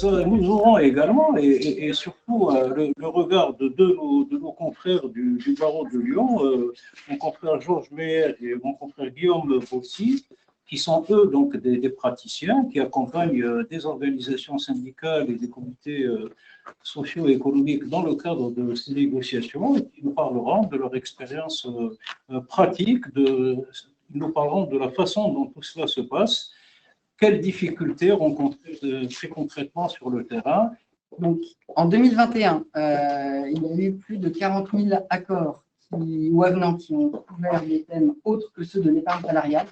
nous aurons également, et surtout, le regard de nos confrères du barreau de Lyon, mon confrère Georges Meyer et mon confrère Guillaume Bossy, qui sont eux donc des praticiens qui accompagnent des organisations syndicales et des comités socio-économiques dans le cadre de ces négociations, et qui nous parleront de leur expérience pratique, ils nous parleront de la façon dont tout cela se passe. Quelles difficultés rencontrées très concrètement sur le terrain? Donc, en 2021, il y a eu plus de 40 000 accords ou avenants qui ont couvert des thèmes autres que ceux de l'épargne salariale.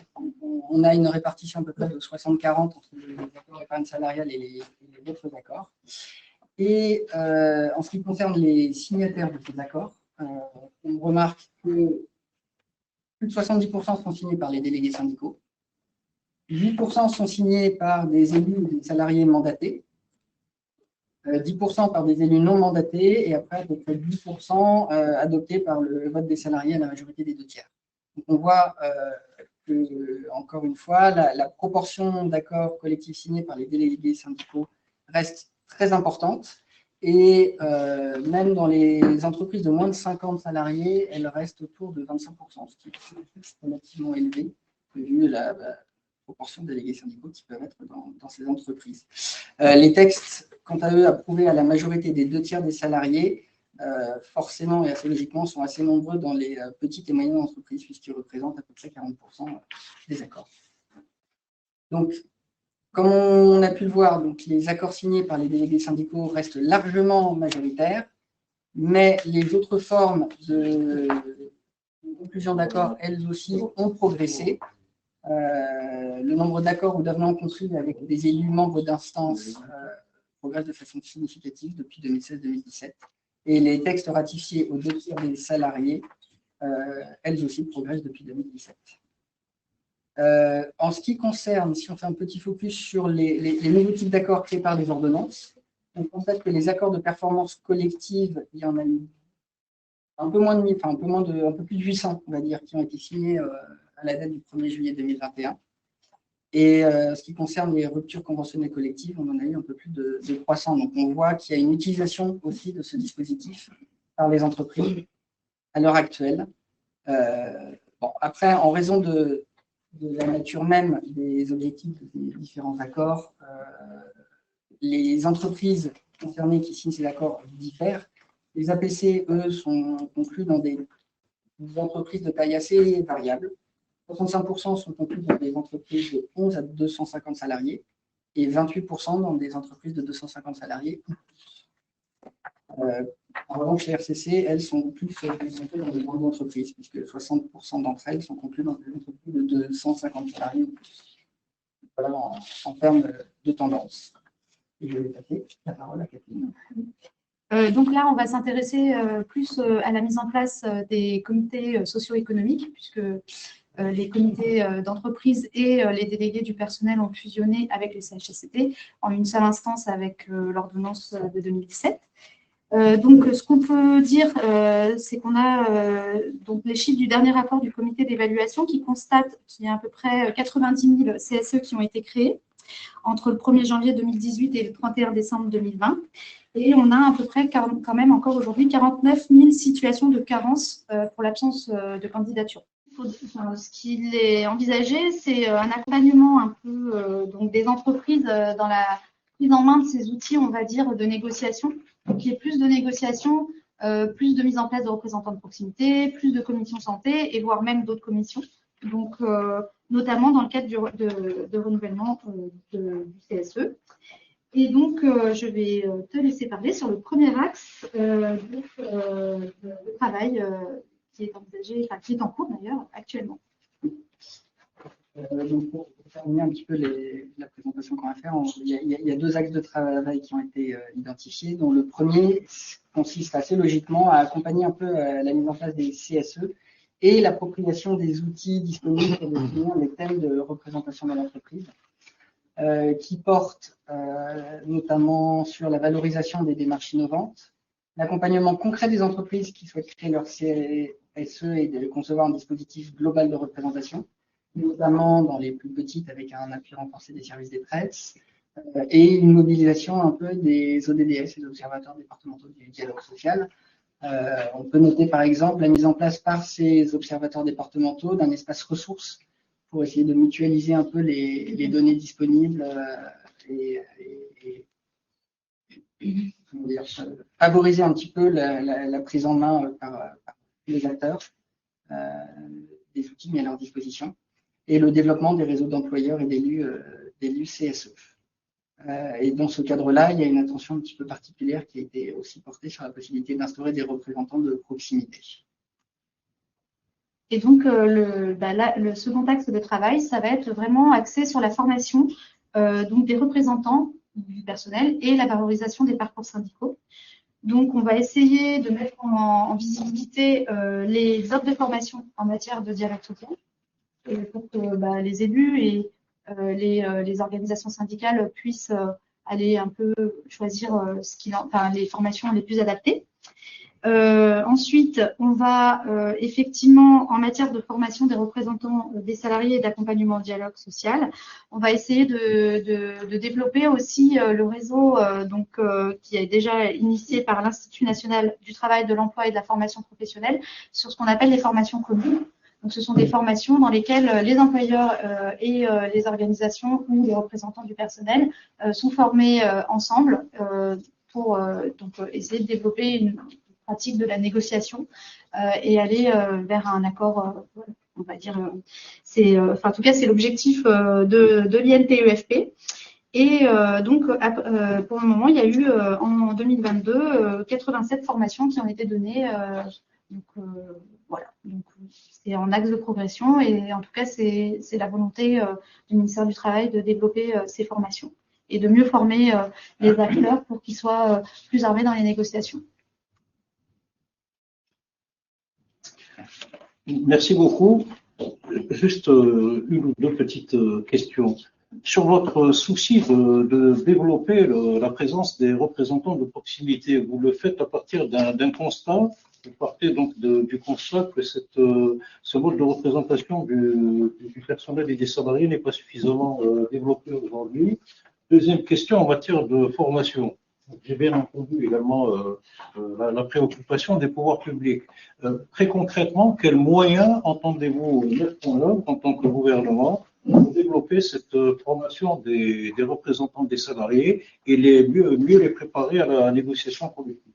On a une répartition à peu près de 60-40 entre les accords d'épargne salariale et les autres accords. Et en ce qui concerne les signataires de ces accords, on remarque que plus de 70% sont signés par les délégués syndicaux. 8% sont signés par des élus ou des salariés mandatés, 10% par des élus non mandatés, et après à peu près 10% adoptés par le vote des salariés à la majorité des 2/3. Donc on voit que, encore une fois, la proportion d'accords collectifs signés par les délégués syndicaux reste très importante, et même dans les entreprises de moins de 50 salariés, elle reste autour de 25%, ce qui est relativement élevé, vu la proportion de délégués syndicaux qui peuvent être dans ces entreprises. Les textes, quant à eux, approuvés à la majorité des 2/3 des salariés, forcément et assez logiquement, sont assez nombreux dans les petites et moyennes entreprises, puisqu'ils représentent à peu près 40% des accords. Donc, comme on a pu le voir, donc, les accords signés par les délégués syndicaux restent largement majoritaires, mais les autres formes de conclusion d'accords, elles aussi, ont progressé. Le nombre d'accords ou d'avenants conclus avec des élus membres d'instances progresse de façon significative depuis 2016-2017. Et les textes ratifiés aux 2/3 des salariés, elles aussi, progressent depuis 2017. En ce qui concerne, si on fait un petit focus sur les nouveaux types d'accords créés par les ordonnances, on constate que les accords de performance collective, il y en a eu un peu plus de 800, on va dire, qui ont été signés à la date du 1er juillet 2021. Et ce qui concerne les ruptures conventionnelles collectives, on en a eu un peu plus de 300. Donc on voit qu'il y a une utilisation aussi de ce dispositif par les entreprises à l'heure actuelle. Bon, après, en raison de la nature même des objectifs des différents accords, les entreprises concernées qui signent ces accords diffèrent. Les APC, eux, sont conclus dans des entreprises de taille assez variable. 65% sont conclus dans des entreprises de 11 à 250 salariés et 28% dans des entreprises de 250 salariés. En revanche, les RCC, elles, sont plus concentrées dans des grandes entreprises, puisque 60% d'entre elles sont conclues dans des entreprises de 250 salariés ou plus. Voilà en termes de tendance. Et je vais passer la parole à Catherine. Donc là, on va s'intéresser plus à la mise en place des comités socio-économiques, puisque les comités d'entreprise et les délégués du personnel ont fusionné avec les CHSCT en une seule instance avec l'ordonnance de 2017. Donc, ce qu'on peut dire, c'est qu'on a donc les chiffres du dernier rapport du comité d'évaluation qui constate qu'il y a à peu près 90 000 CSE qui ont été créés entre le 1er janvier 2018 et le 31 décembre 2020. Et on a à peu près quand même encore aujourd'hui 49 000 situations de carence pour l'absence de candidature. Ce qu'il est envisagé, c'est un accompagnement un peu donc des entreprises dans la prise en main de ces outils, on va dire, de négociation. Donc, il y ait plus de négociations, plus de mise en place de représentants de proximité, plus de commissions santé et voire même d'autres commissions. Donc, notamment dans le cadre de renouvellement du CSE. Et donc, je vais te laisser parler sur le premier axe de travail qui est envisagé, enfin qui est en cours d'ailleurs actuellement. Donc pour terminer un petit peu la présentation qu'on va faire, il y a 2 axes de travail qui ont été identifiés, dont le premier consiste assez logiquement à accompagner un peu la mise en place des CSE et l'appropriation des outils disponibles pour définir les thèmes de représentation de l'entreprise, qui portent notamment sur la valorisation des démarches innovantes, l'accompagnement concret des entreprises qui souhaitent créer leur CSE et de concevoir un dispositif global de représentation, notamment dans les plus petites avec un appui renforcé des services des traites, et une mobilisation un peu des ODDS, les observateurs départementaux du dialogue social. On peut noter par exemple la mise en place par ces observateurs départementaux d'un espace ressources pour essayer de mutualiser un peu les données disponibles et comment dire, favoriser un petit peu la prise en main par les acteurs des outils mis à leur disposition et le développement des réseaux d'employeurs et d'élus CSE. Et dans ce cadre-là, il y a une attention un petit peu particulière qui a été aussi portée sur la possibilité d'instaurer des représentants de proximité. Et donc, le second axe de travail, ça va être vraiment axé sur la formation donc des représentants du personnel et la valorisation des parcours syndicaux. Donc, on va essayer de mettre en visibilité les offres de formation en matière de dialogue social pour que les élus et les organisations syndicales puissent aller un peu choisir les formations les plus adaptées. Ensuite, on va effectivement, en matière de formation des représentants des salariés et d'accompagnement au dialogue social, on va essayer de développer aussi le réseau qui est déjà initié par l'Institut national du travail, de l'emploi et de la formation professionnelle sur ce qu'on appelle les formations communes. Donc, ce sont des formations dans lesquelles les employeurs et les organisations ou les représentants du personnel sont formés ensemble pour essayer de développer une pratique de la négociation et aller vers un accord, on va dire, en tout cas, c'est l'objectif de l'INTEFP. Et pour le moment, il y a eu en 2022 87 formations qui ont été données. Voilà, donc c'est en axe de progression et en tout cas, c'est la volonté du ministère du Travail de développer ces formations et de mieux former les acteurs pour qu'ils soient plus armés dans les négociations. Merci beaucoup. Juste une ou deux petites questions. Sur votre souci de développer la présence des représentants de proximité, vous le faites à partir d'un constat. Vous partez donc du constat que ce mode de représentation du personnel et des salariés n'est pas suffisamment développé aujourd'hui. Deuxième question en matière de formation. J'ai bien entendu également la préoccupation des pouvoirs publics. Très concrètement, quels moyens entendez-vous mettre en œuvre en tant que gouvernement pour développer cette formation des représentants des salariés et mieux les préparer à la négociation collective?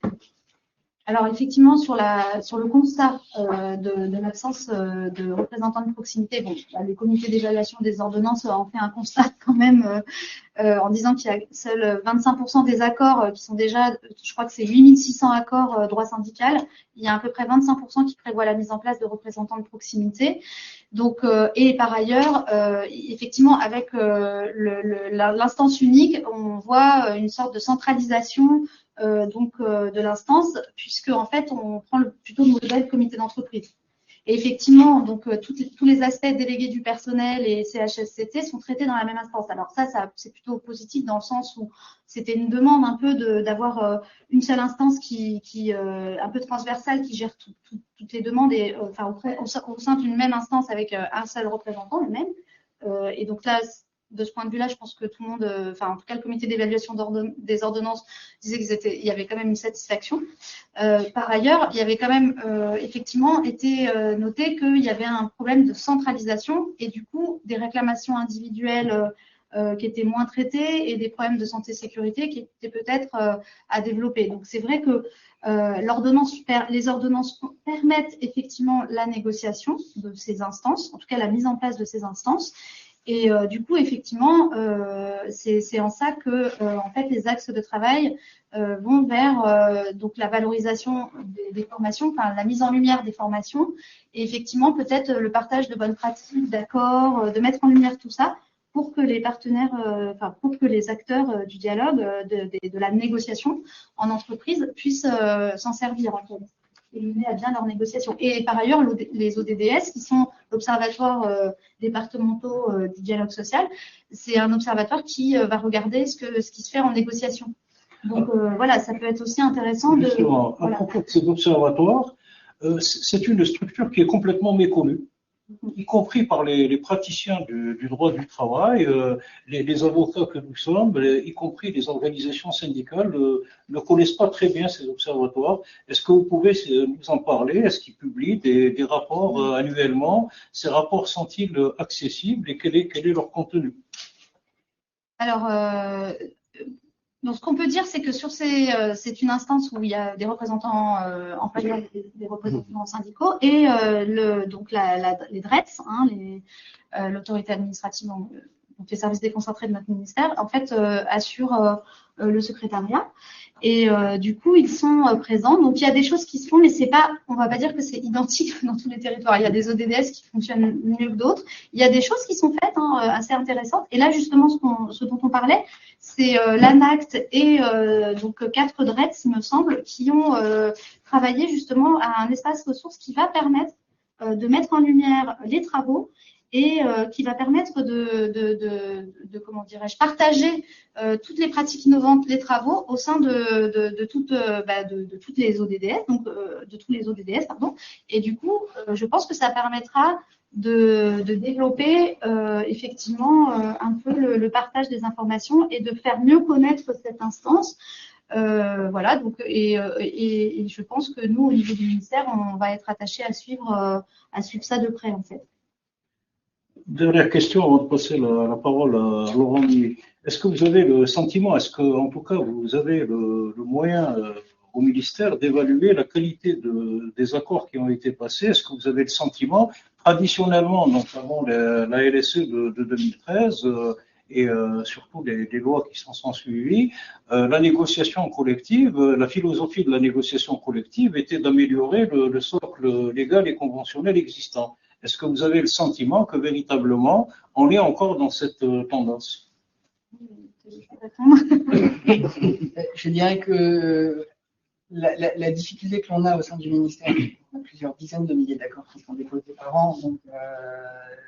Alors effectivement, sur le constat de l'absence de représentants de proximité, le comité d'évaluation des ordonnances en fait un constat quand même en disant qu'il y a seuls 25% des accords qui sont déjà, je crois que c'est 8600 accords droit syndical, il y a à peu près 25% qui prévoient la mise en place de représentants de proximité. Donc, et par ailleurs, effectivement, avec l'instance unique, on voit une sorte de centralisation de l'instance, puisque en fait, on prend plutôt le modèle comité d'entreprise. Et effectivement, donc tous les aspects délégués du personnel et CHSCT sont traités dans la même instance. Alors ça c'est plutôt positif dans le sens où c'était une demande un peu d'avoir une seule instance qui un peu transversale qui gère toutes les demandes et au sein d'une même instance avec un seul représentant, le même. Et donc là, de ce point de vue-là, je pense que tout le monde, en tout cas le comité d'évaluation des ordonnances disait qu'il y avait quand même une satisfaction. Par ailleurs, il y avait quand même effectivement été noté qu'il y avait un problème de centralisation et du coup des réclamations individuelles qui étaient moins traitées et des problèmes de santé-sécurité qui étaient peut-être à développer. Donc c'est vrai que les ordonnances permettent effectivement la négociation de ces instances, en tout cas la mise en place de ces instances. Et du coup, effectivement, c'est en ça que en fait, les axes de travail vont vers donc la valorisation des formations, la mise en lumière des formations, et effectivement peut-être le partage de bonnes pratiques, d'accords, de mettre en lumière tout ça pour que les partenaires, pour que les acteurs du dialogue, de la négociation en entreprise puissent s'en servir en fait et mener à bien leurs négociations. Et par ailleurs, les ODDS, qui sont l'Observatoire départementaux du dialogue social, c'est un observatoire qui va regarder ce qui se fait en négociation. Donc voilà, ça peut être aussi intéressant de… Justement, à propos de ces observatoires, c'est une structure qui est complètement méconnue. y compris par les praticiens du droit du travail, les avocats que nous sommes, y compris les organisations syndicales, ne connaissent pas très bien ces observatoires. Est-ce que vous pouvez nous en parler? Est-ce qu'ils publient des rapports annuellement? Ces rapports sont-ils accessibles et quel est leur contenu? Alors, donc, ce qu'on peut dire, c'est que c'est une instance où il y a des représentants employeurs, des représentants syndicaux et donc les DRETS, hein, l'autorité administrative, donc les services déconcentrés de notre ministère, en fait, assurent le secrétariat. Et du coup, ils sont présents. Donc, il y a des choses qui se font, mais c'est pas, on va pas dire que c'est identique dans tous les territoires. Il y a des ODDS qui fonctionnent mieux que d'autres. Il y a des choses qui sont faites assez intéressantes. Et là, justement, ce dont on parlait, c'est l'ANACT et donc 4 DRETS, il me semble, qui ont travaillé justement à un espace ressources qui va permettre de mettre en lumière les travaux et qui va permettre de comment dirais-je, partager toutes les pratiques innovantes, les travaux au sein de toutes les ODDS, donc de tous les ODDS, pardon. Et du coup, je pense que ça permettra de développer effectivement un peu le partage des informations et de faire mieux connaître cette instance. Voilà, donc, et je pense que nous, au niveau du ministère, on va être attachés à suivre ça de près, en fait. Dernière question avant de passer la parole à Laurent Millet. Est-ce que vous avez le sentiment, est-ce que, en tout cas, vous avez le moyen au ministère d'évaluer la qualité des accords qui ont été passés? Est-ce que vous avez le sentiment, traditionnellement, notamment la LSE de 2013 et surtout les lois qui s'en sont suivies, la négociation collective, la philosophie de la négociation collective était d'améliorer le socle légal et conventionnel existant. Est-ce que vous avez le sentiment que véritablement on est encore dans cette tendance? Je dirais que la difficulté que l'on a au sein du ministère, on a plusieurs dizaines de milliers d'accords qui sont déposés par an, donc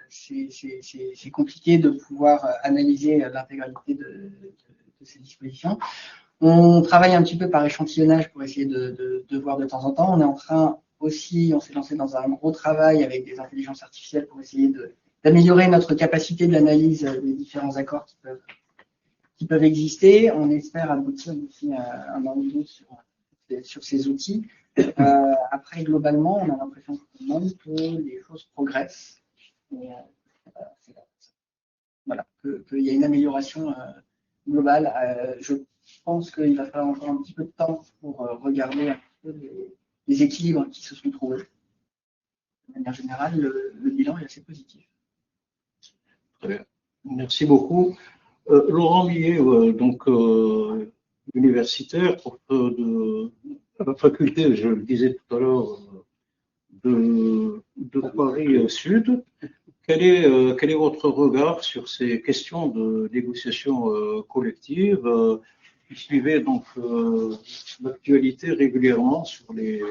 c'est compliqué de pouvoir analyser l'intégralité de ces dispositions. On travaille un petit peu par échantillonnage pour essayer de voir de temps en temps. On est en train aussi, on s'est lancé dans un gros travail avec des intelligences artificielles pour essayer d'améliorer notre capacité d'analyse des différents accords qui peuvent exister. On espère aboutir d'ici un an ou deux sur ces outils. Après, globalement, on a l'impression que les choses progressent. Et, voilà, qu'il y a une amélioration globale. Je pense qu'il va falloir encore un petit peu de temps pour regarder un peu les équilibres qui se sont trouvés. De manière générale, le bilan est assez positif. Très bien. Merci beaucoup. Laurent Millet, donc universitaire, de la faculté, je le disais tout à l'heure, de Paris Sud. Quel est votre regard sur ces questions de négociation collective? Vous suivez donc l'actualité régulièrement sur les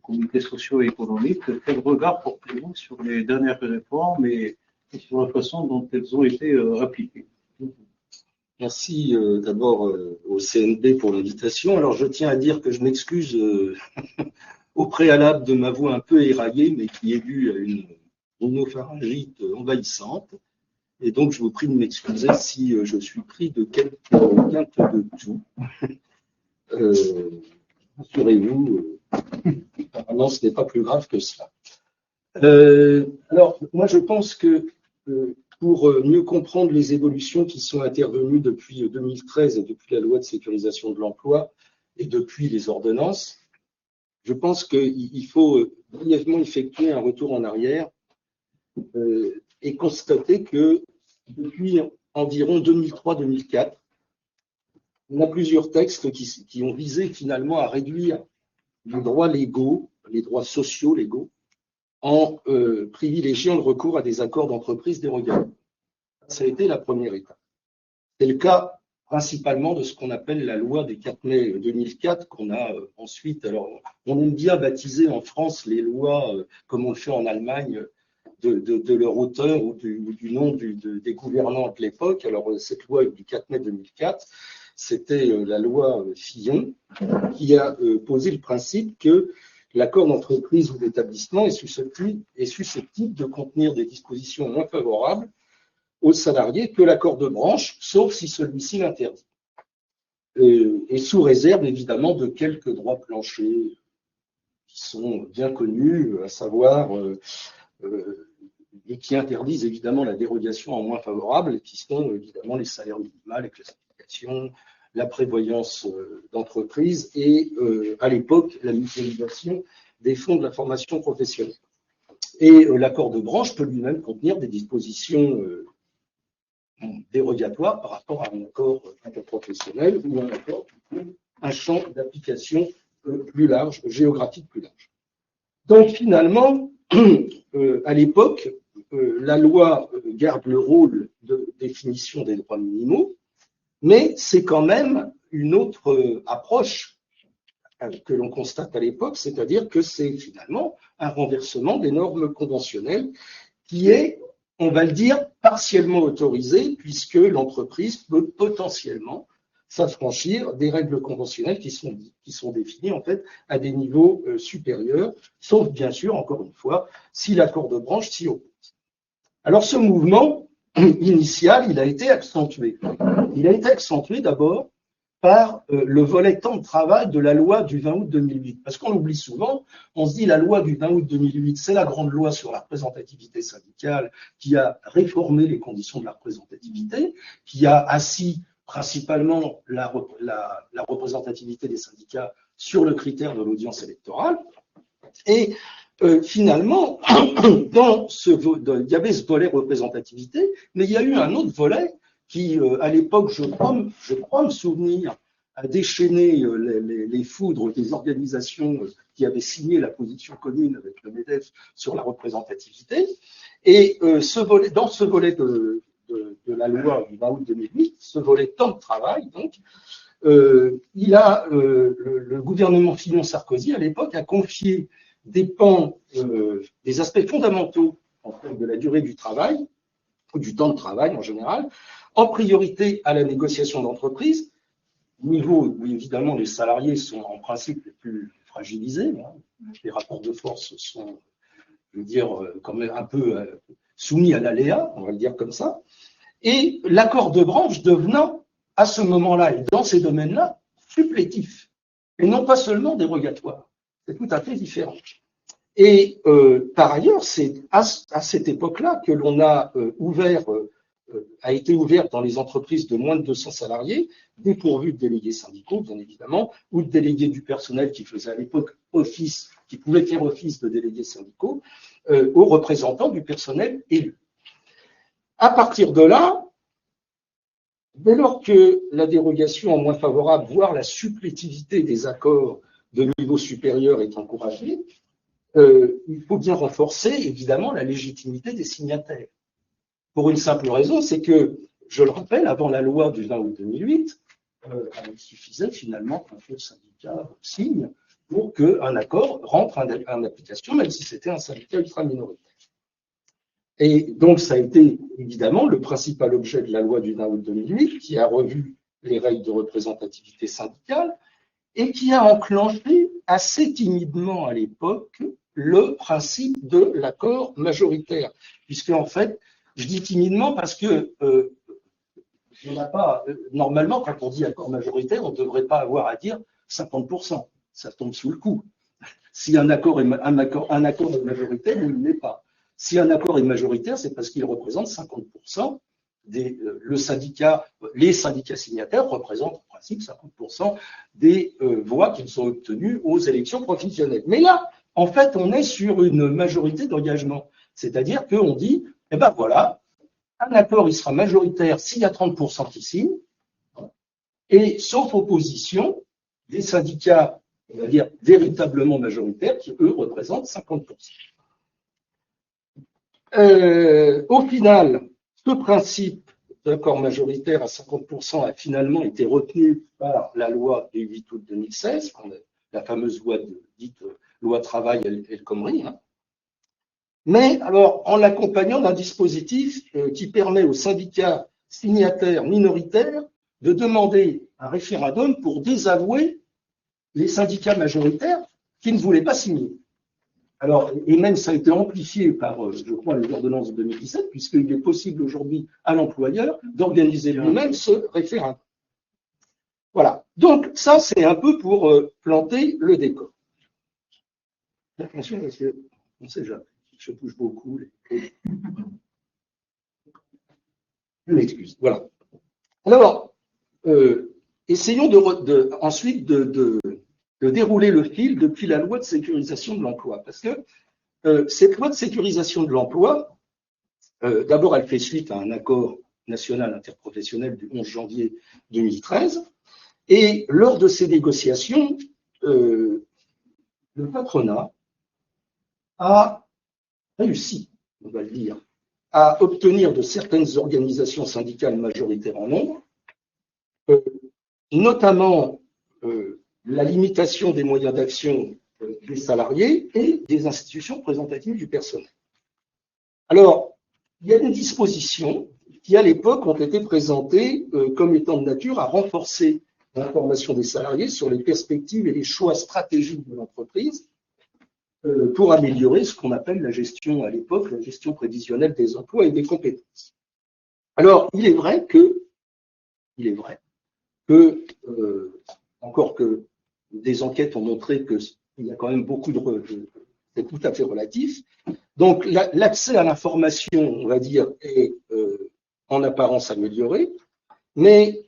comités socio-économiques. Quel regard portez-vous sur les dernières réformes et sur la façon dont elles ont été appliquées? Merci d'abord au CNB pour l'invitation. Alors, je tiens à dire que je m'excuse au préalable de ma voix un peu éraillée, mais qui est due à une rhinopharyngite envahissante. Et donc, je vous prie de m'excuser si je suis pris de quelques quintes de tout. Rassurez-vous, apparemment, ce n'est pas plus grave que cela. Alors, moi, je pense que pour mieux comprendre les évolutions qui sont intervenues depuis 2013 et depuis la loi de sécurisation de l'emploi et depuis les ordonnances, je pense qu'il faut brièvement effectuer un retour en arrière et constater que depuis environ 2003-2004, on a plusieurs textes qui ont visé finalement à réduire les droits légaux, les droits sociaux légaux, en privilégiant le recours à des accords d'entreprise dérogatoires. Ça a été la première étape. C'est le cas principalement de ce qu'on appelle la loi du 4 mai 2004, qu'on a ensuite, alors on aime bien baptiser en France les lois, comme on le fait en Allemagne, de leur auteur ou du nom des gouvernants de l'époque. Alors cette loi du 4 mai 2004, c'était la loi Fillon, qui a posé le principe que l'accord d'entreprise ou d'établissement est susceptible de contenir des dispositions moins favorables aux salariés que l'accord de branche, sauf si celui-ci l'interdit. Et sous réserve, évidemment, de quelques droits planchers qui sont bien connus, à savoir, et qui interdisent évidemment la dérogation en moins favorable, qui sont évidemment les salaires minimaux, les classifications, la prévoyance d'entreprise et, à l'époque, la mutualisation des fonds de la formation professionnelle. Et l'accord de branche peut lui-même contenir des dispositions dérogatoires par rapport à un accord interprofessionnel ou un accord qui trouve un champ d'application plus large, géographique plus large. Donc finalement, à l'époque, la loi garde le rôle de définition des droits minimaux, mais c'est quand même une autre approche que l'on constate à l'époque, c'est-à-dire que c'est finalement un renversement des normes conventionnelles qui est, on va le dire, partiellement autorisé, puisque l'entreprise peut potentiellement s'affranchir des règles conventionnelles qui sont définies en fait à des niveaux supérieurs, sauf bien sûr, encore une fois, si l'accord de branche s'y oppose. Alors ce mouvement initial, il a été accentué. Il a été accentué d'abord par le volet temps de travail de la loi du 20 août 2008. Parce qu'on l'oublie souvent, on se dit la loi du 20 août 2008, c'est la grande loi sur la représentativité syndicale qui a réformé les conditions de la représentativité, qui a assis principalement la représentativité des syndicats sur le critère de l'audience électorale. Et finalement, il y avait ce volet représentativité, mais il y a eu un autre volet qui, à l'époque, je crois me souvenir, a déchaîné les foudres des organisations qui avaient signé la position commune avec le MEDEF sur la représentativité. Et dans ce volet de la loi du 20 août 2008, ce volet temps de travail, donc, le gouvernement Fillon-Sarkozy, à l'époque, a confié des pans, des aspects fondamentaux en termes de la durée du travail, ou du temps de travail en général, en priorité à la négociation d'entreprise, niveau où évidemment les salariés sont en principe les plus fragilisés, hein. Les rapports de force sont, je veux dire, quand même un peu soumis à l'aléa, on va le dire comme ça, et l'accord de branche devenant à ce moment-là et dans ces domaines-là supplétif, et non pas seulement dérogatoire. C'est tout à fait différent. Et par ailleurs, c'est à cette époque-là que l'on a a été ouvert dans les entreprises de moins de 200 salariés, dépourvues de délégués syndicaux, bien évidemment, ou de délégués du personnel qui faisaient à l'époque office, qui pouvaient faire office de délégués syndicaux, aux représentants du personnel élu. À partir de là, dès lors que la dérogation en moins favorable, voire la supplétivité des accords de niveau supérieur est encouragée, il faut bien renforcer, évidemment, la légitimité des signataires. Pour une simple raison, c'est que, je le rappelle, avant la loi du 20 août 2008, il suffisait finalement qu'un seul syndicat signe pour qu'un accord rentre en application, même si c'était un syndicat ultra-minoritaire. Et donc, ça a été évidemment le principal objet de la loi du 20 août 2008, qui a revu les règles de représentativité syndicale et qui a enclenché assez timidement à l'époque le principe de l'accord majoritaire. Puisque, en fait, je dis timidement parce que normalement, quand on dit accord majoritaire, on ne devrait pas avoir à dire 50%. Ça tombe sous le coup. Si un accord est majoritaire, il ne l'est pas. Si un accord est majoritaire, c'est parce qu'il représente 50%. Les syndicats signataires représentent en principe 50% des voix qui sont obtenues aux élections professionnelles. Mais là, en fait, on est sur une majorité d'engagement. C'est-à-dire qu'on dit, eh ben voilà, un accord, il sera majoritaire s'il y a 30% qui signent, et sauf opposition, des syndicats, on va dire, véritablement majoritaires, qui, eux, représentent 50%. Au final, ce principe d'accord majoritaire à 50% a finalement été retenu par la loi du 8 août 2016, la fameuse loi dite loi travail El Khomri. Hein. Mais alors, en l'accompagnant d'un dispositif qui permet aux syndicats signataires minoritaires de demander un référendum pour désavouer les syndicats majoritaires qui ne voulaient pas signer. Alors, et même ça a été amplifié par, je crois, les ordonnances de 2017, puisqu'il est possible aujourd'hui à l'employeur d'organiser lui-même ce référendum. Voilà. Donc, ça, c'est un peu pour planter le décor. Attention, parce que, on ne sait jamais, je bouge beaucoup. Je m'excuse. Voilà. Alors, essayons ensuite de dérouler le fil depuis la loi de sécurisation de l'emploi. Parce que cette loi de sécurisation de l'emploi, d'abord, elle fait suite à un accord national interprofessionnel du 11 janvier 2013. Et lors de ces négociations, le patronat a réussi, on va le dire, à obtenir de certaines organisations syndicales majoritaires en nombre, notamment la limitation des moyens d'action des salariés et des institutions représentatives du personnel. Alors, il y a des dispositions qui, à l'époque, ont été présentées comme étant de nature à renforcer l'information des salariés sur les perspectives et les choix stratégiques de l'entreprise pour améliorer ce qu'on appelle la gestion, à l'époque, la gestion prévisionnelle des emplois et des compétences. Alors, il est vrai que encore que des enquêtes ont montré qu'il y a quand même beaucoup c'est tout à fait relatif. Donc, l'accès à l'information, on va dire, est en apparence amélioré, mais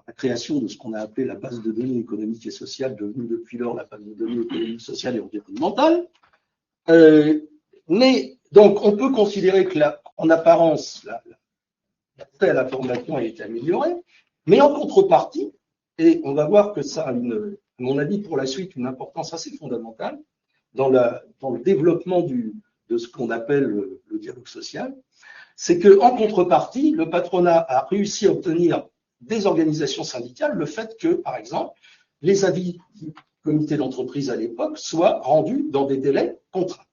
la création de ce qu'on a appelé la base de données économique et sociale, devenue depuis lors la base de données économique, sociale et environnementale. Mais donc, on peut considérer que en apparence, l'accès à l'information a été amélioré, mais en contrepartie, et on va voir que ça a, à mon avis, pour la suite, une importance assez fondamentale dans le développement de ce qu'on appelle le dialogue social, c'est qu'en contrepartie, le patronat a réussi à obtenir des organisations syndicales le fait que, par exemple, les avis du comité d'entreprise à l'époque soient rendus dans des délais contraints.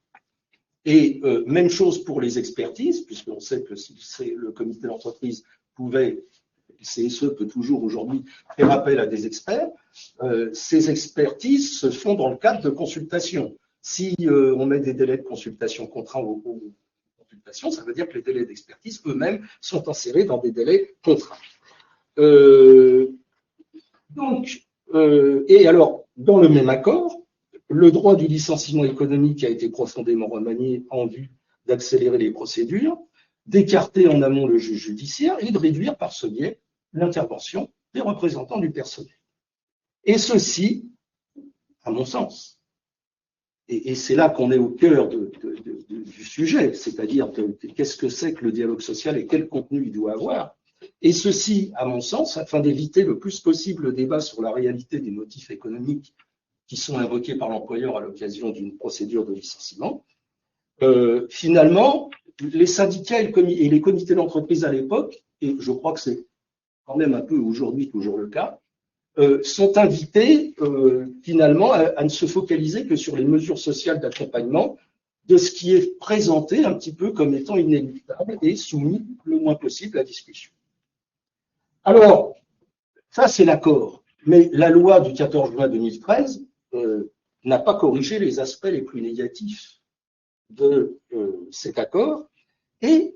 Et même chose pour les expertises, puisqu'on sait que si le comité d'entreprise pouvait, le CSE peut toujours aujourd'hui faire appel à des experts, ces expertises se font dans le cadre de consultations. Si on met des délais de consultation contraints aux consultations, ça veut dire que les délais d'expertise eux-mêmes sont insérés dans des délais contraints. Et alors, dans le même accord, le droit du licenciement économique a été profondément remanié en vue d'accélérer les procédures, d'écarter en amont le juge judiciaire et de réduire par ce biais l'intervention des représentants du personnel. Et ceci, à mon sens, et c'est là qu'on est au cœur du sujet, c'est-à-dire qu'est-ce que c'est que le dialogue social et quel contenu il doit avoir. Et ceci, à mon sens, afin d'éviter le plus possible le débat sur la réalité des motifs économiques qui sont invoqués par l'employeur à l'occasion d'une procédure de licenciement. Finalement, les syndicats et les comités d'entreprise à l'époque, et je crois que c'est quand même un peu aujourd'hui toujours le cas, sont invités finalement à ne se focaliser que sur les mesures sociales d'accompagnement de ce qui est présenté un petit peu comme étant inéluctable et soumis le moins possible à discussion. Alors, ça c'est l'accord, mais la loi du 14 juin 2013 n'a pas corrigé les aspects les plus négatifs de cet accord, et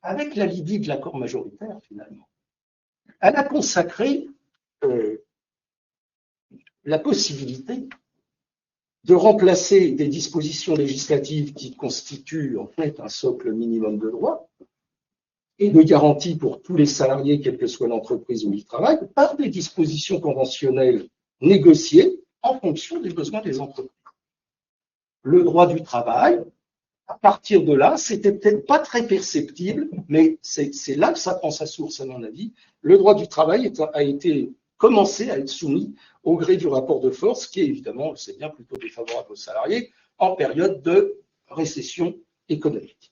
avec l'alibi de l'accord majoritaire finalement, elle a consacré la possibilité de remplacer des dispositions législatives qui constituent en fait un socle minimum de droits et de garanties pour tous les salariés, quelle que soit l'entreprise où ils travaillent, par des dispositions conventionnelles négociées en fonction des besoins des entreprises. Le droit du travail, à partir de là, c'était peut-être pas très perceptible, mais c'est là que ça prend sa source à mon avis. Le droit du travail a été commencé à être soumis au gré du rapport de force, qui est évidemment, on le sait bien, plutôt défavorable aux salariés en période de récession économique.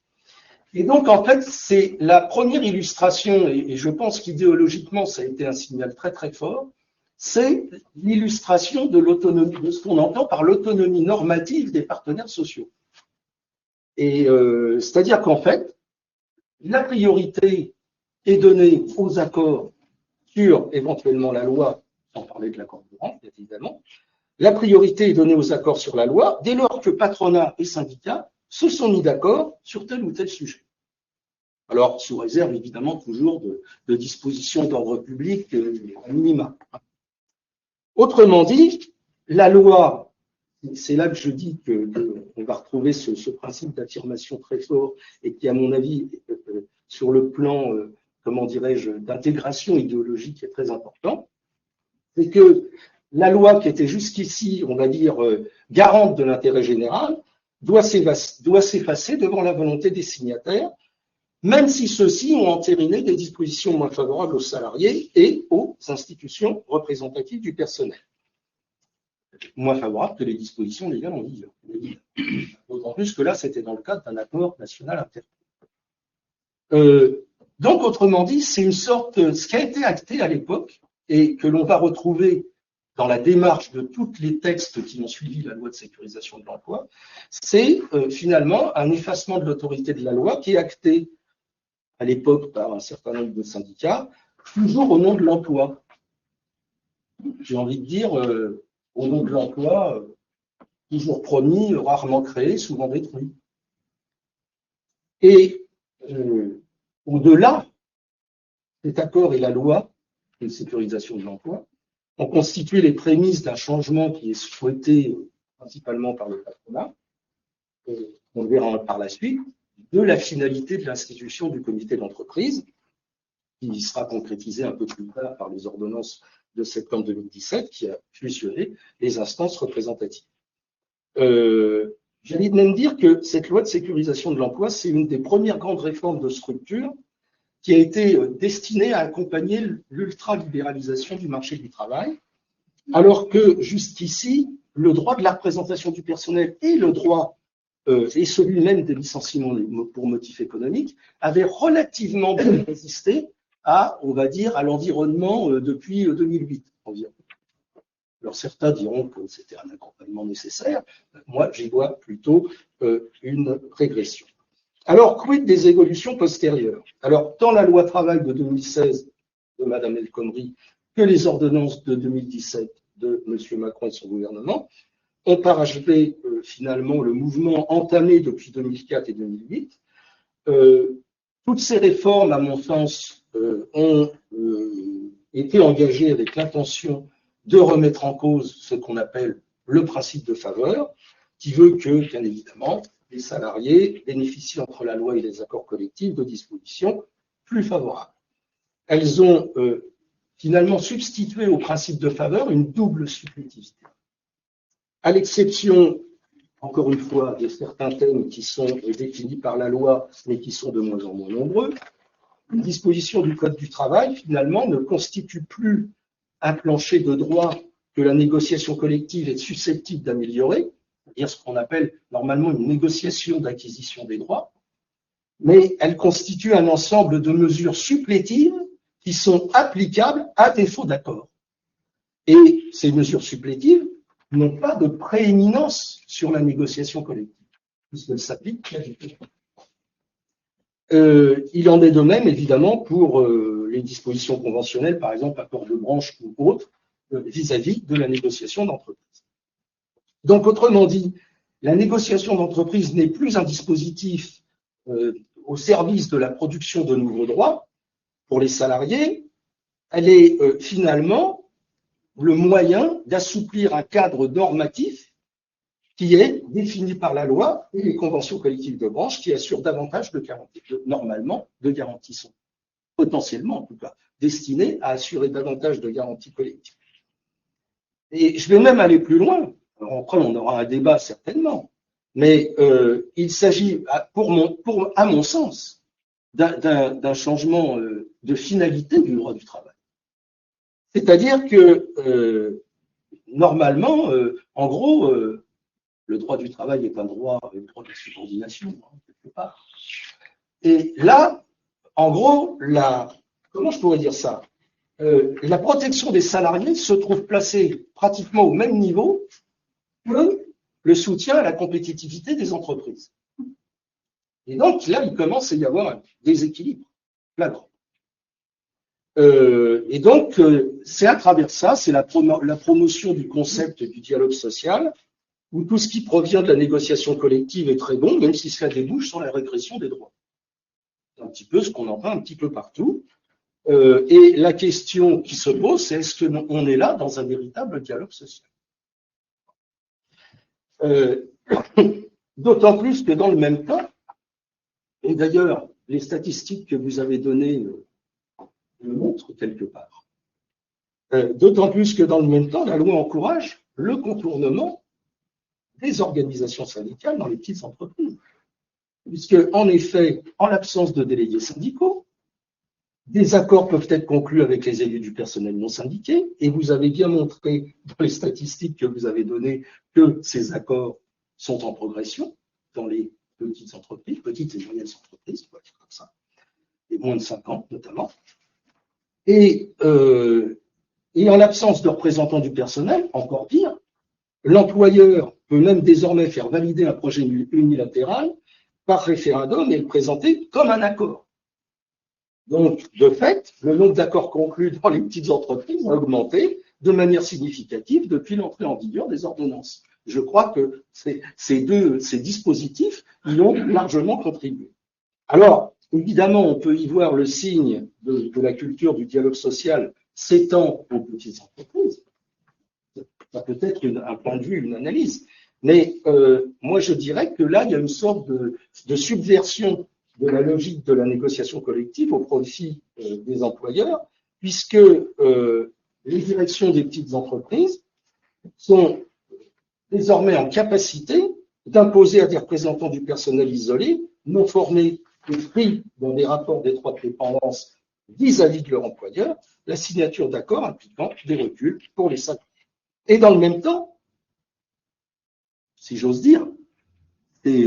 Et donc, en fait, c'est la première illustration, et je pense qu'idéologiquement, ça a été un signal très très fort, c'est l'illustration de l'autonomie, de ce qu'on entend par l'autonomie normative des partenaires sociaux. Et c'est-à-dire qu'en fait, la priorité est donnée aux accords sur éventuellement la loi, sans parler de l'accord de branche, évidemment, la priorité est donnée aux accords sur la loi dès lors que patronat et syndicats se sont mis d'accord sur tel ou tel sujet. Alors, sous réserve évidemment toujours de dispositions d'ordre public à minima. Autrement dit, la loi, c'est là que je dis qu'on va retrouver ce principe d'affirmation très fort et qui, à mon avis, sur le plan, comment dirais-je, d'intégration idéologique est très important. C'est que la loi qui était jusqu'ici, on va dire, garante de l'intérêt général, doit s'effacer devant la volonté des signataires, même si ceux-ci ont entériné des dispositions moins favorables aux salariés et aux institutions représentatives du personnel. Moins favorables que les dispositions légales en vigueur. D'autant plus que là, c'était dans le cadre d'un accord national interne. Donc, autrement dit, c'est une sorte, ce qui a été acté à l'époque et que l'on va retrouver dans la démarche de tous les textes qui ont suivi la loi de sécurisation de l'emploi, c'est finalement un effacement de l'autorité de la loi qui est acté à l'époque par un certain nombre de syndicats, toujours au nom de l'emploi. J'ai envie de dire, au nom de l'emploi, toujours promis, rarement créé, souvent détruit. Et au-delà, cet accord et la loi de sécurisation de l'emploi ont constitué les prémices d'un changement qui est souhaité principalement par le patronat, on le verra par la suite, de la finalité de l'institution du comité d'entreprise, qui sera concrétisée un peu plus tard par les ordonnances de septembre 2017, qui a fusionné les instances représentatives. J'allais même dire que cette loi de sécurisation de l'emploi, c'est une des premières grandes réformes de structure qui a été destinée à accompagner l'ultra-libéralisation du marché du travail, alors que jusqu'ici, le droit de la représentation du personnel et le droit et celui même des licenciements pour motif économique avaient relativement bien résisté à, on va dire, à l'environnement depuis 2008 environ. Alors certains diront que c'était un accompagnement nécessaire, moi j'y vois plutôt une régression. Alors, quid des évolutions postérieures? Alors, tant la loi travail de 2016 de Mme El Khomri que les ordonnances de 2017 de M. Macron et son gouvernement ont parachevé finalement le mouvement entamé depuis 2004 et 2008. Toutes ces réformes, à mon sens, ont été engagées avec l'intention de remettre en cause ce qu'on appelle le principe de faveur, qui veut que, bien évidemment, les salariés bénéficient entre la loi et les accords collectifs de dispositions plus favorables. Elles ont finalement substitué au principe de faveur une double supplétivité. À l'exception, encore une fois, de certains thèmes qui sont définis par la loi, mais qui sont de moins en moins nombreux, une disposition du Code du travail, finalement, ne constitue plus un plancher de droit que la négociation collective est susceptible d'améliorer, c'est-à-dire ce qu'on appelle normalement une négociation d'acquisition des droits, mais elle constitue un ensemble de mesures supplétives qui sont applicables à défaut d'accord. Et ces mesures supplétives n'ont pas de prééminence sur la négociation collective, puisqu'elles s'appliquent à du tout. Il en est de même, évidemment, pour les dispositions conventionnelles, par exemple, accords de branche ou autres, vis-à-vis de la négociation d'entreprise. Donc, autrement dit, la négociation d'entreprise n'est plus un dispositif au service de la production de nouveaux droits pour les salariés, elle est finalement le moyen d'assouplir un cadre normatif qui est défini par la loi et les conventions collectives de branche qui assurent davantage de garanties, normalement, de garanties sont potentiellement, en tout cas, destinées à assurer davantage de garanties collectives. Et je vais même aller plus loin. Alors après, on aura un débat certainement, mais il s'agit, à mon sens, d'un changement de finalité du droit du travail. C'est-à-dire que, normalement, en gros, le droit du travail est un droit, le droit de subordination, quelque part. Et là, en gros, comment je pourrais dire ça? La protection des salariés se trouve placée pratiquement au même niveau que le soutien à la compétitivité des entreprises. Et donc, là, il commence à y avoir un déséquilibre flagrant. Et donc, c'est à travers ça, c'est la promotion du concept du dialogue social, où tout ce qui provient de la négociation collective est très bon, même si cela débouche sur la régression des droits. C'est un petit peu ce qu'on entend un petit peu partout. Et la question qui se pose, c'est est-ce qu'on est là dans un véritable dialogue social? D'autant plus que dans le même temps, et d'ailleurs, les statistiques que vous avez données le montrent quelque part, d'autant plus que dans le même temps, la loi encourage le contournement des organisations syndicales dans les petites entreprises. Puisque, en effet, en l'absence de délégués syndicaux, des accords peuvent être conclus avec les élus du personnel non syndiqué, et vous avez bien montré dans les statistiques que vous avez données que ces accords sont en progression dans les petites entreprises, petites et moyennes entreprises, on va dire comme ça, et moins de 50 notamment. Et en l'absence de représentants du personnel, encore pire, l'employeur peut même désormais faire valider un projet unilatéral par référendum et le présenter comme un accord. Donc, de fait, le nombre d'accords conclus dans les petites entreprises a augmenté de manière significative depuis l'entrée en vigueur des ordonnances. Je crois que ces dispositifs y ont largement contribué. Alors, évidemment, on peut y voir le signe de la culture du dialogue social s'étend aux petites entreprises. Ça peut être un point de vue, une analyse. Mais moi, je dirais que là, il y a une sorte de subversion de la logique de la négociation collective au profit des employeurs, puisque les directions des petites entreprises sont désormais en capacité d'imposer à des représentants du personnel isolés, non formés et pris dans des rapports d'étroite dépendance vis-à-vis de leur employeur, la signature d'accords impliquant des reculs pour les salariés. Et dans le même temps, si j'ose dire, c'est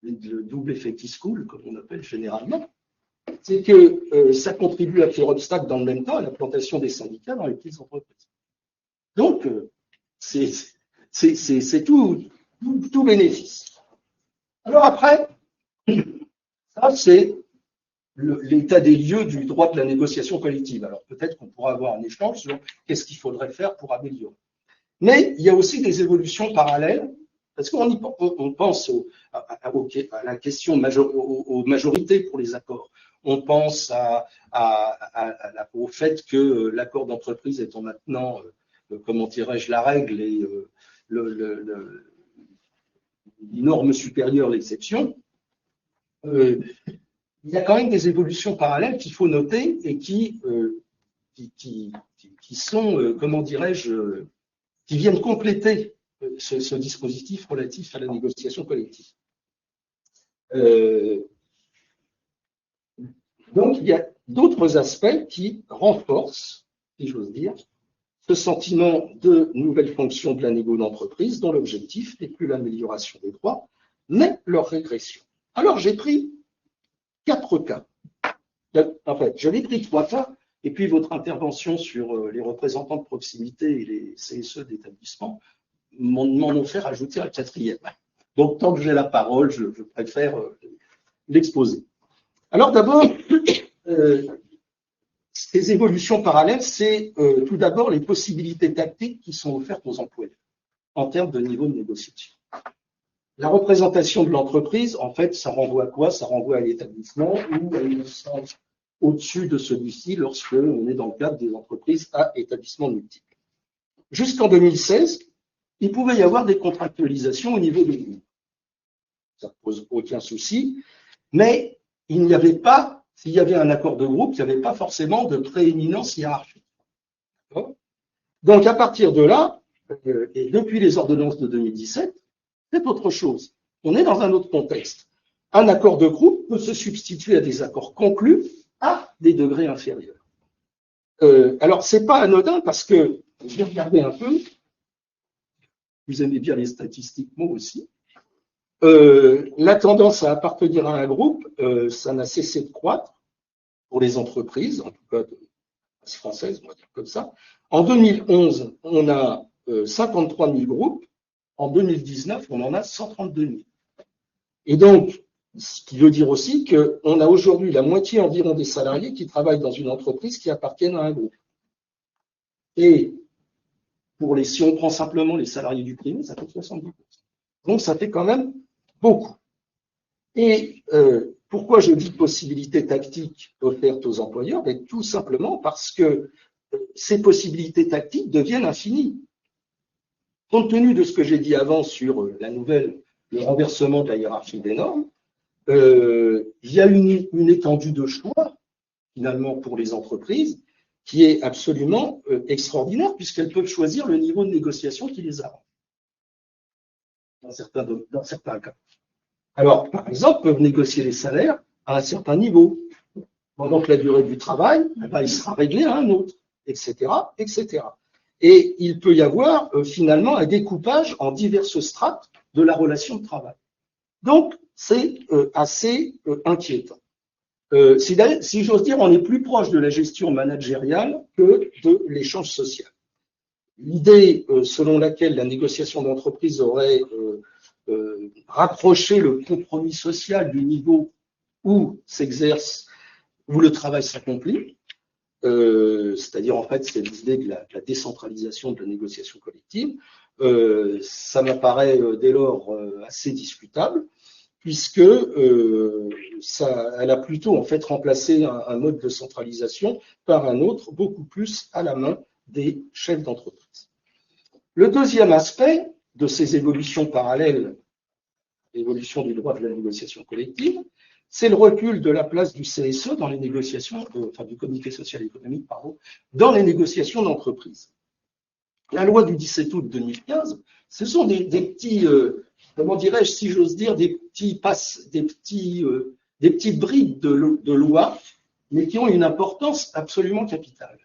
le double effet T-School, comme on appelle généralement, c'est que ça contribue à faire obstacle dans le même temps à l'implantation des syndicats dans les petites entreprises. Donc, c'est tout bénéfice. Alors après, ça c'est l'état des lieux du droit de la négociation collective. Alors peut-être qu'on pourra avoir un échange sur qu'est-ce qu'il faudrait faire pour améliorer. Mais il y a aussi des évolutions parallèles, parce qu'on pense à la question aux majorités pour les accords. On pense au fait que l'accord d'entreprise étant maintenant, comment dirais-je, la règle et une norme supérieure l'exception. Il y a quand même des évolutions parallèles qu'il faut noter et qui sont, comment dirais-je, qui viennent compléter ce dispositif relatif à la négociation collective. Donc, il y a d'autres aspects qui renforcent, si j'ose dire, ce sentiment de nouvelle fonction de la négo d'entreprise dont l'objectif n'est plus l'amélioration des droits, mais leur régression. Alors, j'ai pris 4 cas. En fait, j'en ai pris 3 cas, et puis votre intervention sur les représentants de proximité et les CSE d'établissement m'en ont fait rajouter un 4e. Donc, tant que j'ai la parole, je préfère l'exposer. Alors, d'abord, ces évolutions parallèles, c'est tout d'abord les possibilités tactiques qui sont offertes aux employeurs en termes de niveau de négociation. La représentation de l'entreprise, en fait, ça renvoie à quoi? Ça renvoie à l'établissement ou à une instance au-dessus de celui-ci lorsque on est dans le cadre des entreprises à établissements multiples. Jusqu'en 2016, il pouvait y avoir des contractualisations au niveau du groupe. Ça ne pose aucun souci, mais il n'y avait pas, s'il y avait un accord de groupe, il n'y avait pas forcément de prééminence hiérarchique. Donc, à partir de là, et depuis les ordonnances de 2017, c'est autre chose. On est dans un autre contexte. Un accord de groupe peut se substituer à des accords conclus à des degrés inférieurs. Alors, c'est pas anodin parce que, je vais regarder un peu, vous aimez bien les statistiques, moi aussi, la tendance à appartenir à un groupe, ça n'a cessé de croître pour les entreprises, en tout cas françaises, on va dire comme ça. En 2011, on a 53 000 groupes. En 2019, on en a 132 000. Et donc, Ce qui veut dire aussi qu'on a aujourd'hui la moitié environ des salariés qui travaillent dans une entreprise qui appartiennent à un groupe. Et si on prend simplement les salariés du privé, ça fait 70%. Donc ça fait quand même beaucoup. Et pourquoi je dis possibilités tactiques offertes aux employeurs? Ben, tout simplement parce que ces possibilités tactiques deviennent infinies. Compte tenu de ce que j'ai dit avant sur le renversement de la hiérarchie des normes, il y a une étendue de choix, finalement, pour les entreprises, qui est absolument extraordinaire, puisqu'elles peuvent choisir le niveau de négociation qui les arrange, dans certains cas. Alors, par exemple, peuvent négocier les salaires à un certain niveau. Pendant que la durée du travail, il sera réglé à un autre, etc., etc. Et il peut y avoir finalement un découpage en diverses strates de la relation de travail. Donc, c'est assez inquiétant. Si j'ose dire, on est plus proche de la gestion managériale que de l'échange social. L'idée selon laquelle la négociation d'entreprise aurait rapproché le compromis social du niveau où le travail s'accomplit, c'est-à-dire en fait c'est l'idée de la décentralisation de la négociation collective, ça m'apparaît dès lors assez discutable, puisque elle a plutôt en fait remplacé un mode de centralisation par un autre beaucoup plus à la main des chefs d'entreprise. Le deuxième aspect de ces évolutions parallèles, l'évolution du droit de la négociation collective, c'est le recul de la place du CSE dans les négociations, du comité social et économique, pardon, dans les négociations d'entreprise. La loi du 17 août 2015, ce sont des petits, comment dirais-je, si j'ose dire, des petites bribes de loi, mais qui ont une importance absolument capitale.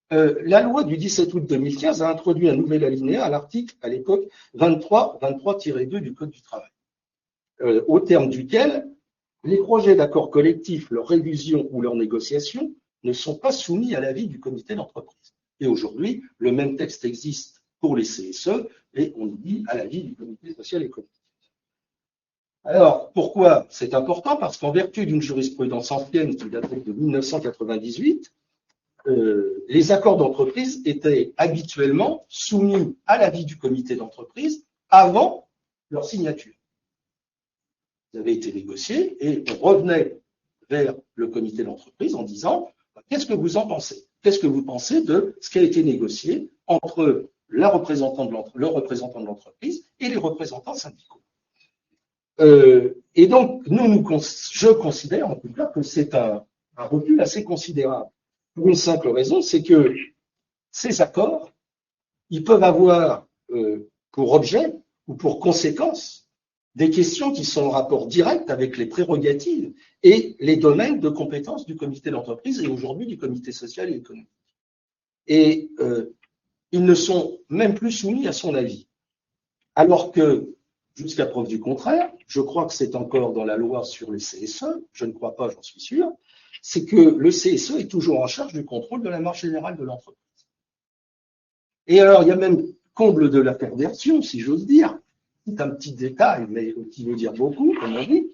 La loi du 17 août 2015 a introduit un nouvel alinéa à l'article, à l'époque, 23-2 du Code du travail, au terme duquel les projets d'accord collectif, leur révision ou leur négociation ne sont pas soumis à l'avis du comité d'entreprise. Et aujourd'hui, le même texte existe pour les CSE et on dit à l'avis du comité social et économique. Alors, pourquoi c'est important? Parce qu'en vertu d'une jurisprudence ancienne qui date de 1998, les accords d'entreprise étaient habituellement soumis à l'avis du comité d'entreprise avant leur signature. Ils avaient été négociés et on revenait vers le comité d'entreprise en disant qu'est-ce que vous en pensez? Qu'est-ce que vous pensez de ce qui a été négocié entre le représentant de l'entreprise et les représentants syndicaux? Et donc, je considère en tout cas que c'est un recul assez considérable. Pour une simple raison, c'est que ces accords, ils peuvent avoir pour objet ou pour conséquence des questions qui sont en rapport direct avec les prérogatives et les domaines de compétences du comité d'entreprise et aujourd'hui du comité social et économique. Et ils ne sont même plus soumis à son avis. Alors que, jusqu'à preuve du contraire, je crois que c'est encore dans la loi sur les CSE, je ne crois pas, j'en suis sûr, c'est que le CSE est toujours en charge du contrôle de la marge générale de l'entreprise. Et alors, il y a même comble de la perversion, si j'ose dire, c'est un petit détail, mais qui veut dire beaucoup, comme on dit,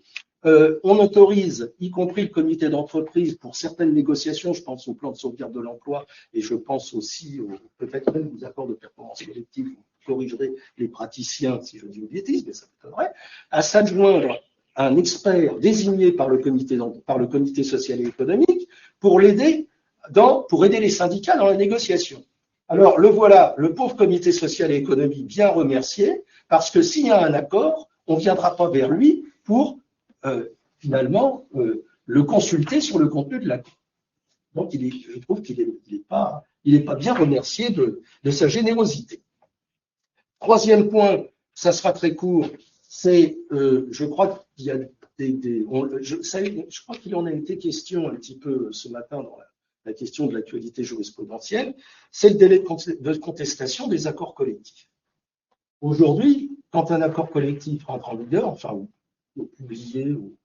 on autorise, y compris le comité d'entreprise, pour certaines négociations, je pense au plan de sauvegarde de l'emploi, et je pense aussi peut-être même aux accords de performance collective, vous corrigerez les praticiens si je dis une bêtise, mais ça m'étonnerait, à s'adjoindre un expert désigné par le comité social et économique pour aider les syndicats dans la négociation. Alors, le voilà, le pauvre comité social et économique bien remercié, parce que s'il y a un accord, on ne viendra pas vers lui pour finalement le consulter sur le contenu de l'accord. Donc, je trouve qu'il n'est pas bien remercié de sa générosité. Troisième point, ça sera très court, c'est, je crois qu'il y a je crois qu'il en a été question un petit peu ce matin dans la question de l'actualité jurisprudentielle, c'est le délai de contestation des accords collectifs. Aujourd'hui, quand un accord collectif rentre en vigueur, enfin, ou publié, ou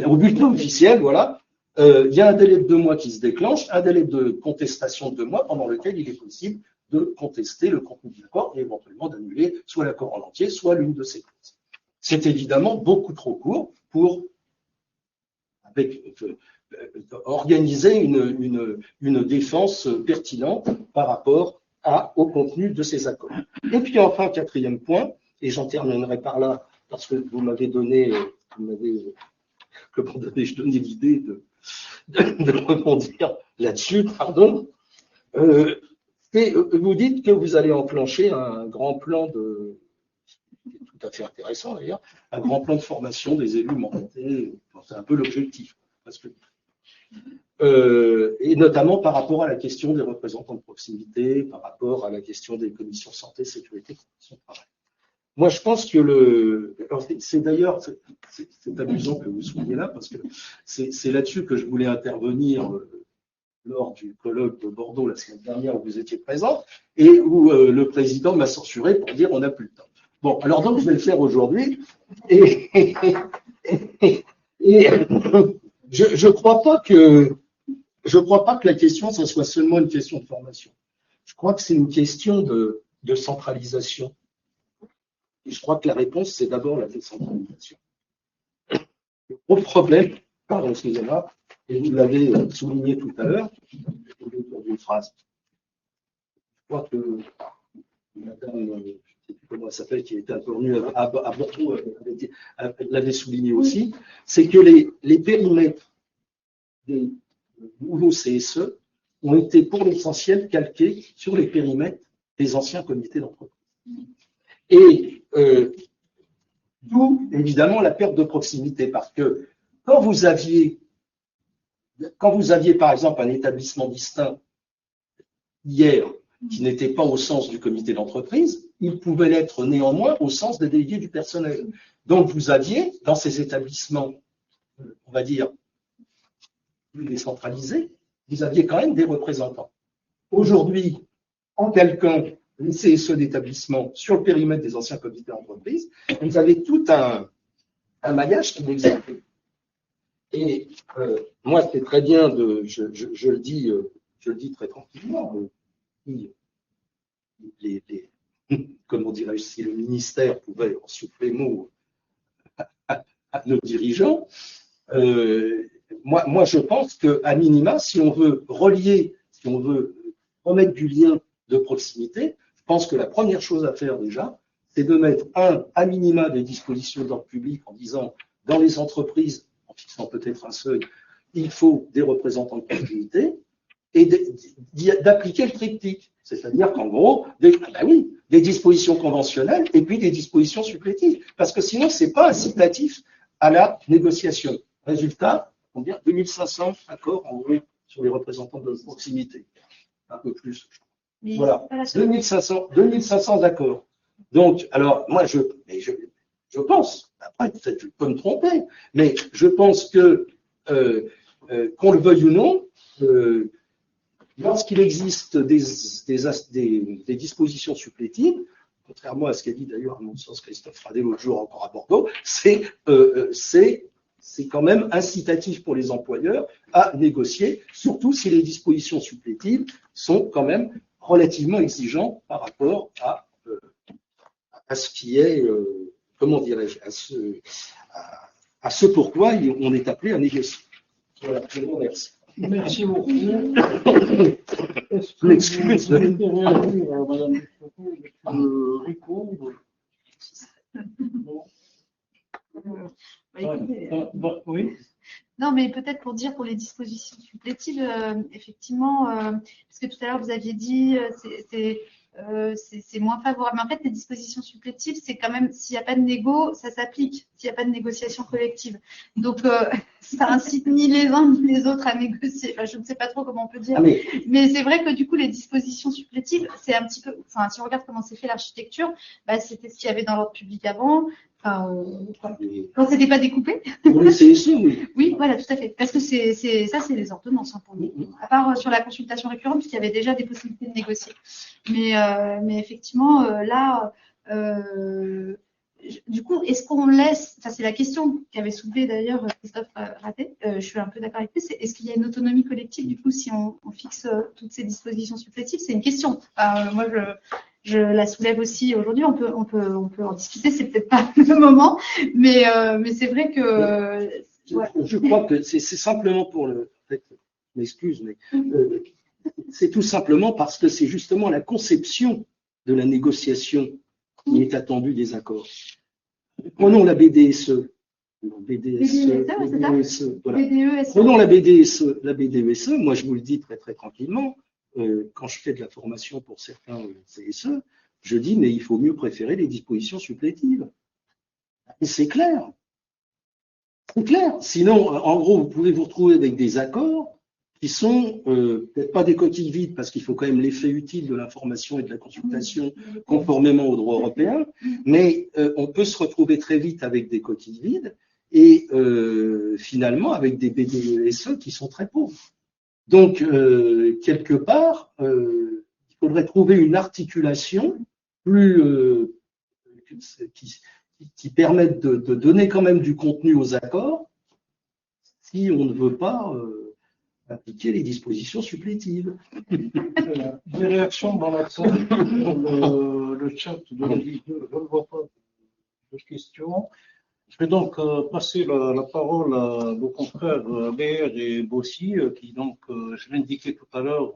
au bulletin officiel, voilà, il y a un délai de 2 mois qui se déclenche, un délai de contestation de 2 mois pendant lequel il est possible de contester le contenu de l'accord et éventuellement d'annuler soit l'accord en entier, soit l'une de ses clauses. C'est évidemment beaucoup trop court pour organiser une défense pertinente par rapport au contenu de ces accords. Et puis enfin, quatrième point, et j'en terminerai par là, parce que vous m'avez donné, l'idée de rebondir là-dessus, pardon. Vous dites que vous allez enclencher un grand plan tout à fait intéressant d'ailleurs, un grand plan de formation des élus mandatés. C'est un peu l'objectif. Et notamment par rapport à la question des représentants de proximité, par rapport à la question des commissions santé, sécurité, conditions de travail. Moi, je pense que c'est d'ailleurs, c'est amusant que vous soyez là, parce que c'est là-dessus que je voulais intervenir lors du colloque de Bordeaux la semaine dernière où vous étiez présent, et où le président m'a censuré pour dire on n'a plus le temps. Bon, alors donc je vais le faire aujourd'hui, et je crois pas que la question, ça soit seulement une question de formation. Je crois que c'est une question de centralisation. Et je crois que la réponse, c'est d'abord la décentralisation. Le gros problème, pardon, excusez-moi, et vous l'avez souligné tout à l'heure, autour d'une phrase. Je crois que madame, je ne sais plus comment elle s'appelle, qui était intervenue à Bordeaux, l'avait souligné aussi, c'est que les périmètres des nouveaux CSE ont été pour l'essentiel calqués sur les périmètres des anciens comités d'entreprise. Et d'où évidemment la perte de proximité, parce que quand vous aviez par exemple un établissement distinct hier qui n'était pas au sens du comité d'entreprise, il pouvait l'être néanmoins au sens des délégués du personnel. Donc vous aviez dans ces établissements, on va dire, plus décentralisés, vous aviez quand même des représentants. Aujourd'hui, en calquant les CSE d'établissement sur le périmètre des anciens comités d'entreprise, vous avez tout un maillage qui n'existe plus. Et moi, c'est très bien je le dis très tranquillement. Comment dirais-je, si le ministère pouvait en souffler mot à nos dirigeants, moi, je pense qu'à minima, si on veut relier, si on veut remettre du lien de proximité, je pense que la première chose à faire déjà, c'est de mettre à minima des dispositions d'ordre public en disant dans les entreprises, en fixant peut-être un seuil, il faut des représentants de proximité et d'appliquer le triptyque. C'est-à-dire qu'en gros, des dispositions conventionnelles et puis des dispositions supplétives. Parce que sinon, ce n'est pas incitatif à la négociation. Résultat, combien 2500 accords en gros sur les représentants de proximité. Un peu plus. Mais voilà, 2500 accords. Donc, alors, moi, je pense, après, peut-être je peux me tromper, mais je pense que, qu'on le veuille ou non, lorsqu'il existe des dispositions supplétives, contrairement à ce qu'a dit d'ailleurs, à mon sens, Christophe Fradet l'autre jour encore à Bordeaux, c'est quand même incitatif pour les employeurs à négocier, surtout si les dispositions supplétives sont quand même relativement exigeantes par rapport à ce qui est, comment dirais-je, à ce pourquoi on est appelé à négocier. Voilà, je vous remercie. Merci beaucoup. Est-ce que vous souhaitez réagir à Madame Rico? Oui. Non, mais peut-être pour dire pour les dispositions supplétives, effectivement, parce que tout à l'heure vous aviez dit c'est moins favorable. Mais en fait, les dispositions supplétives, c'est quand même, s'il n'y a pas de négo, ça s'applique, s'il n'y a pas de négociation collective. Donc, ça incite ni les uns ni les autres à négocier. Enfin, je ne sais pas trop comment on peut dire. Mais c'est vrai que du coup, les dispositions supplétives, c'est un petit peu, enfin, si on regarde comment c'est fait l'architecture, bah, c'était ce qu'il y avait dans l'ordre public avant. Quand c'était pas découpé. Oui, voilà, tout à fait. Parce que c'est les ordonnances hein, pour nous. À part sur la consultation récurrente, puisqu'il y avait déjà des possibilités de négocier. Mais effectivement, là, du coup, est-ce qu'on laisse, enfin c'est la question qu'avait soulevée d'ailleurs Christophe Ratet, je suis un peu d'accord avec lui, c'est est-ce qu'il y a une autonomie collective du coup si on fixe toutes ces dispositions supplétives? C'est une question. Moi, je la soulève aussi aujourd'hui, on peut en discuter, c'est peut-être pas le moment, mais c'est vrai que... Ouais. Je crois que c'est simplement pour le... Je m'excuse, mais c'est tout simplement parce que c'est justement la conception de la négociation qui est attendue des accords. Prenons la BDSE. Voilà. Prenons la BDSE, moi je vous le dis très très tranquillement, quand je fais de la formation pour certains CSE, je dis mais il faut mieux préférer les dispositions supplétives. Et c'est clair. C'est clair. Sinon, en gros, vous pouvez vous retrouver avec des accords qui sont peut-être pas des coquilles vides, parce qu'il faut quand même l'effet utile de l'information et de la consultation conformément au droit européen, mais on peut se retrouver très vite avec des coquilles vides et finalement avec des BDSE qui sont très pauvres. Donc, quelque part, il faudrait trouver une articulation plus qui permettent de donner quand même du contenu aux accords si on ne veut pas appliquer les dispositions supplétives. Des réactions dans la salle, le chat de la Ligue 2, je ne vois pas de questions. Je vais donc passer la parole à nos confrères Béer et Bossy, qui donc, je l'indiquais tout à l'heure,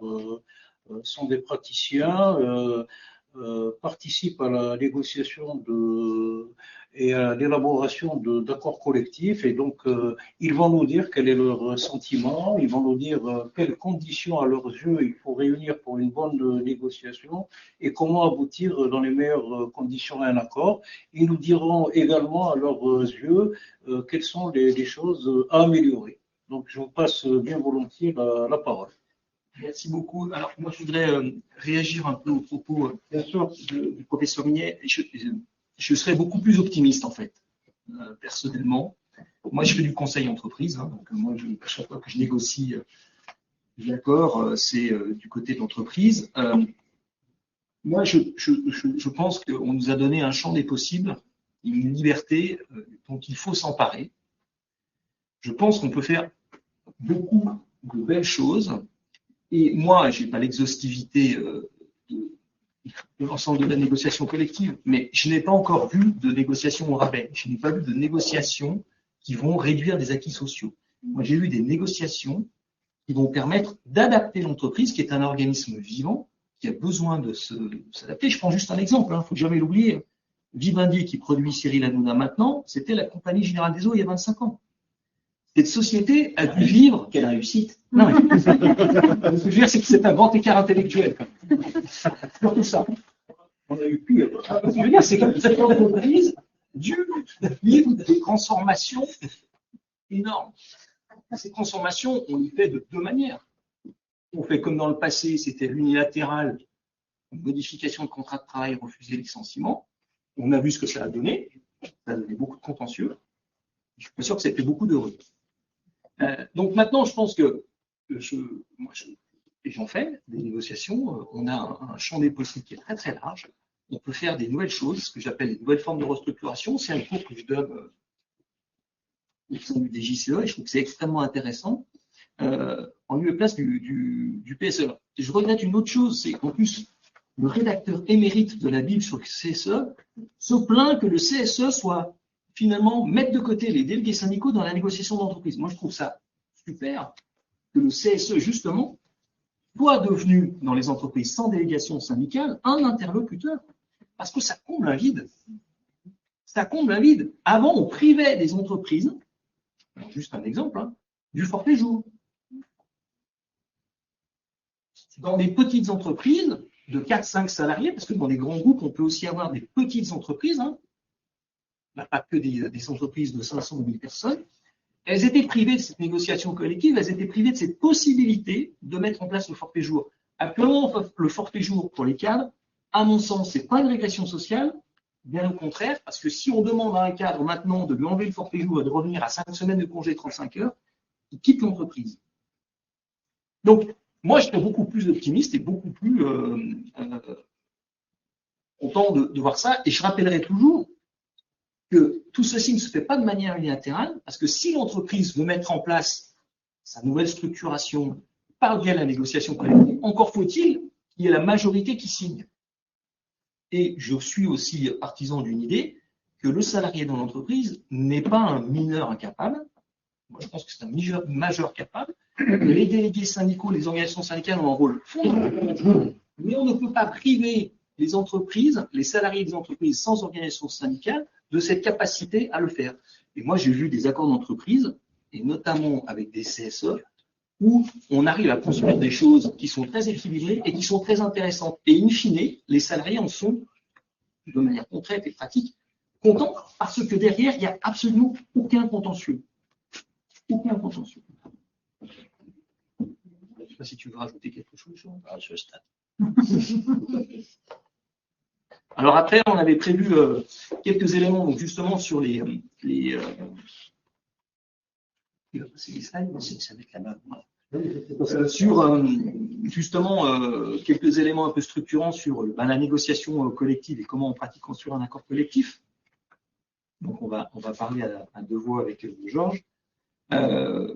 sont des praticiens, participent à la négociation et à l'élaboration d'accords collectifs, et donc ils vont nous dire quel est leur sentiment, ils vont nous dire quelles conditions à leurs yeux il faut réunir pour une bonne négociation et comment aboutir dans les meilleures conditions à un accord. Ils nous diront également à leurs yeux quelles sont les choses à améliorer. Donc je vous passe bien volontiers la parole. Merci beaucoup. Alors, moi, je voudrais réagir un peu aux propos du professeur Mignet. Je serais beaucoup plus optimiste, en fait, personnellement. Moi, je fais du conseil entreprise. Donc, moi, à chaque fois que je négocie l'accord, c'est du côté de l'entreprise. Moi, je pense qu'on nous a donné un champ des possibles, une liberté dont il faut s'emparer. Je pense qu'on peut faire beaucoup de belles choses. Et moi, je n'ai pas l'exhaustivité de l'ensemble de la négociation collective, mais je n'ai pas encore vu de négociation au rabais. Je n'ai pas vu de négociations qui vont réduire des acquis sociaux. Moi, j'ai vu des négociations qui vont permettre d'adapter l'entreprise, qui est un organisme vivant, qui a besoin de s'adapter. Je prends juste un exemple, il ne faut jamais l'oublier. Vivendi, qui produit Cyril Hanouna maintenant, c'était la Compagnie Générale des Eaux il y a 25 ans. Cette société a dû vivre. Quelle réussite! Non, mais ce que je veux dire, c'est que c'est un grand écart intellectuel. Surtout ça. On a eu pire. Ce que je veux dire, c'est que cette entreprise dû vivre des transformations énormes. Ces transformations, on les fait de deux manières. On fait comme dans le passé, c'était l'unilatéral, modification de contrat de travail, refuser licenciement. On a vu ce que ça a donné. Ça a donné beaucoup de contentieux. Je suis pas sûr que ça ait fait beaucoup d'heureux. Donc maintenant, je pense que et j'en fais des négociations. On a un champ des possibles qui est très très large. On peut faire des nouvelles choses, ce que j'appelle des nouvelles formes de restructuration. C'est un cours que je donne au sein du DJCE et je trouve que c'est extrêmement intéressant en lieu et place du PSE. Et je regrette une autre chose, c'est qu'en plus, le rédacteur émérite de la Bible sur le CSE se plaint que le CSE soit finalement mettre de côté les délégués syndicaux dans la négociation d'entreprise. Moi, je trouve ça super que le CSE, justement, soit devenu, dans les entreprises sans délégation syndicale, un interlocuteur. Parce que ça comble un vide. Ça comble un vide. Avant, on privait des entreprises, juste un exemple, du forfait jour. Dans des petites entreprises de 4-5 salariés, parce que dans les grands groupes, on peut aussi avoir des petites entreprises, pas que des entreprises de 500 ou 1000 personnes, elles étaient privées de cette négociation collective, elles étaient privées de cette possibilité de mettre en place le forfait jour. Actuellement, le forfait jour pour les cadres, à mon sens, ce n'est pas une régression sociale, bien au contraire, parce que si on demande à un cadre maintenant de lui enlever le forfait jour et de revenir à 5 semaines de congé 35 heures, il quitte l'entreprise. Donc, moi, je serais beaucoup plus optimiste et beaucoup plus content de voir ça. Et je rappellerai toujours que tout ceci ne se fait pas de manière unilatérale, parce que si l'entreprise veut mettre en place sa nouvelle structuration par le biais de la négociation collective, encore faut-il qu'il y ait la majorité qui signe. Et je suis aussi partisan d'une idée que le salarié dans l'entreprise n'est pas un mineur incapable. Moi, je pense que c'est un majeur capable. Les délégués syndicaux, les organisations syndicales ont un rôle fondamental, mais on ne peut pas priver les entreprises, les salariés des entreprises sans organisation syndicale, de cette capacité à le faire. Et moi, j'ai vu des accords d'entreprise, et notamment avec des CSE, où on arrive à construire des choses qui sont très équilibrées et qui sont très intéressantes. Et in fine, les salariés en sont, de manière concrète et pratique, contents, parce que derrière, il n'y a absolument aucun contentieux. Aucun contentieux. Je ne sais pas si tu veux rajouter quelque chose à ce stade. Alors après, on avait prévu quelques éléments, donc justement sur les sur justement quelques éléments un peu structurants sur la négociation collective et comment on pratique construire un accord collectif. Donc on va parler à deux voix avec Georges. Je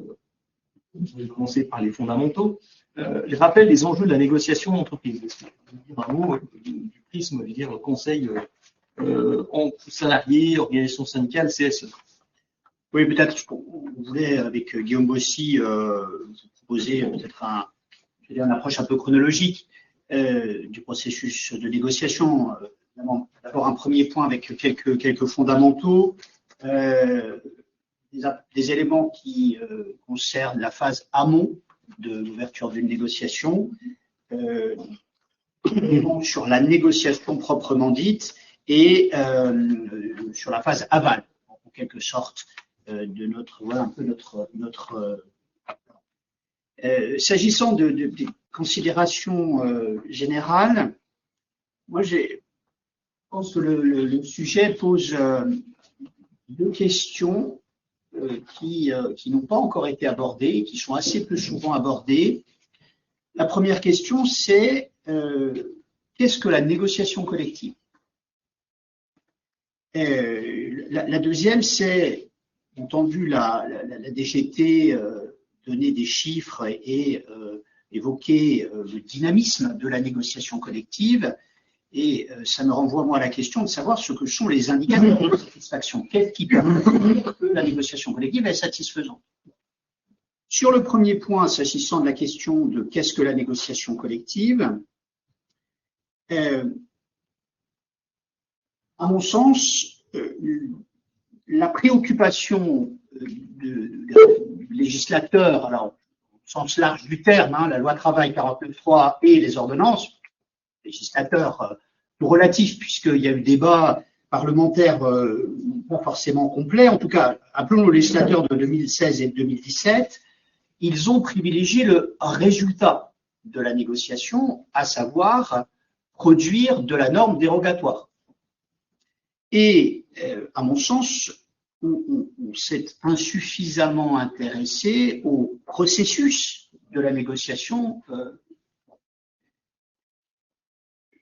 vais commencer par les fondamentaux. Je rappelle les enjeux de la négociation d'entreprise. Je vais dire un mot du prisme, je veux dire conseil entre salariés, organisations syndicales, CSE. Oui, peut-être on voulait, avec Guillaume Bossy, vous proposer peut-être une approche un peu chronologique du processus de négociation. D'abord, un premier point avec quelques fondamentaux, des éléments qui concernent la phase amont de l'ouverture d'une négociation, sur la négociation proprement dite et sur la phase aval, en quelque sorte, de s'agissant des considérations générales, moi je pense que le sujet pose deux questions qui n'ont pas encore été abordées, qui sont assez peu souvent abordées. La première question, c'est qu'est-ce que la négociation collective? La deuxième, c'est, entendu la DGT donner des chiffres et évoquer le dynamisme de la négociation collective, et ça me renvoie, moi, à la question de savoir ce que sont les indicateurs de satisfaction. Qu'est-ce qui permet que la négociation collective est satisfaisante? Sur le premier point, s'agissant de la question de qu'est-ce que la négociation collective, à mon sens, la préoccupation du législateur, alors au sens large du terme, la loi travail 49.3 et les ordonnances, législateur tout relatif, puisqu'il y a eu débat parlementaire pas forcément complet, en tout cas, appelons le législateur de 2016 et de 2017, ils ont privilégié le résultat de la négociation, à savoir produire de la norme dérogatoire. Et, à mon sens, on s'est insuffisamment intéressé au processus de la négociation.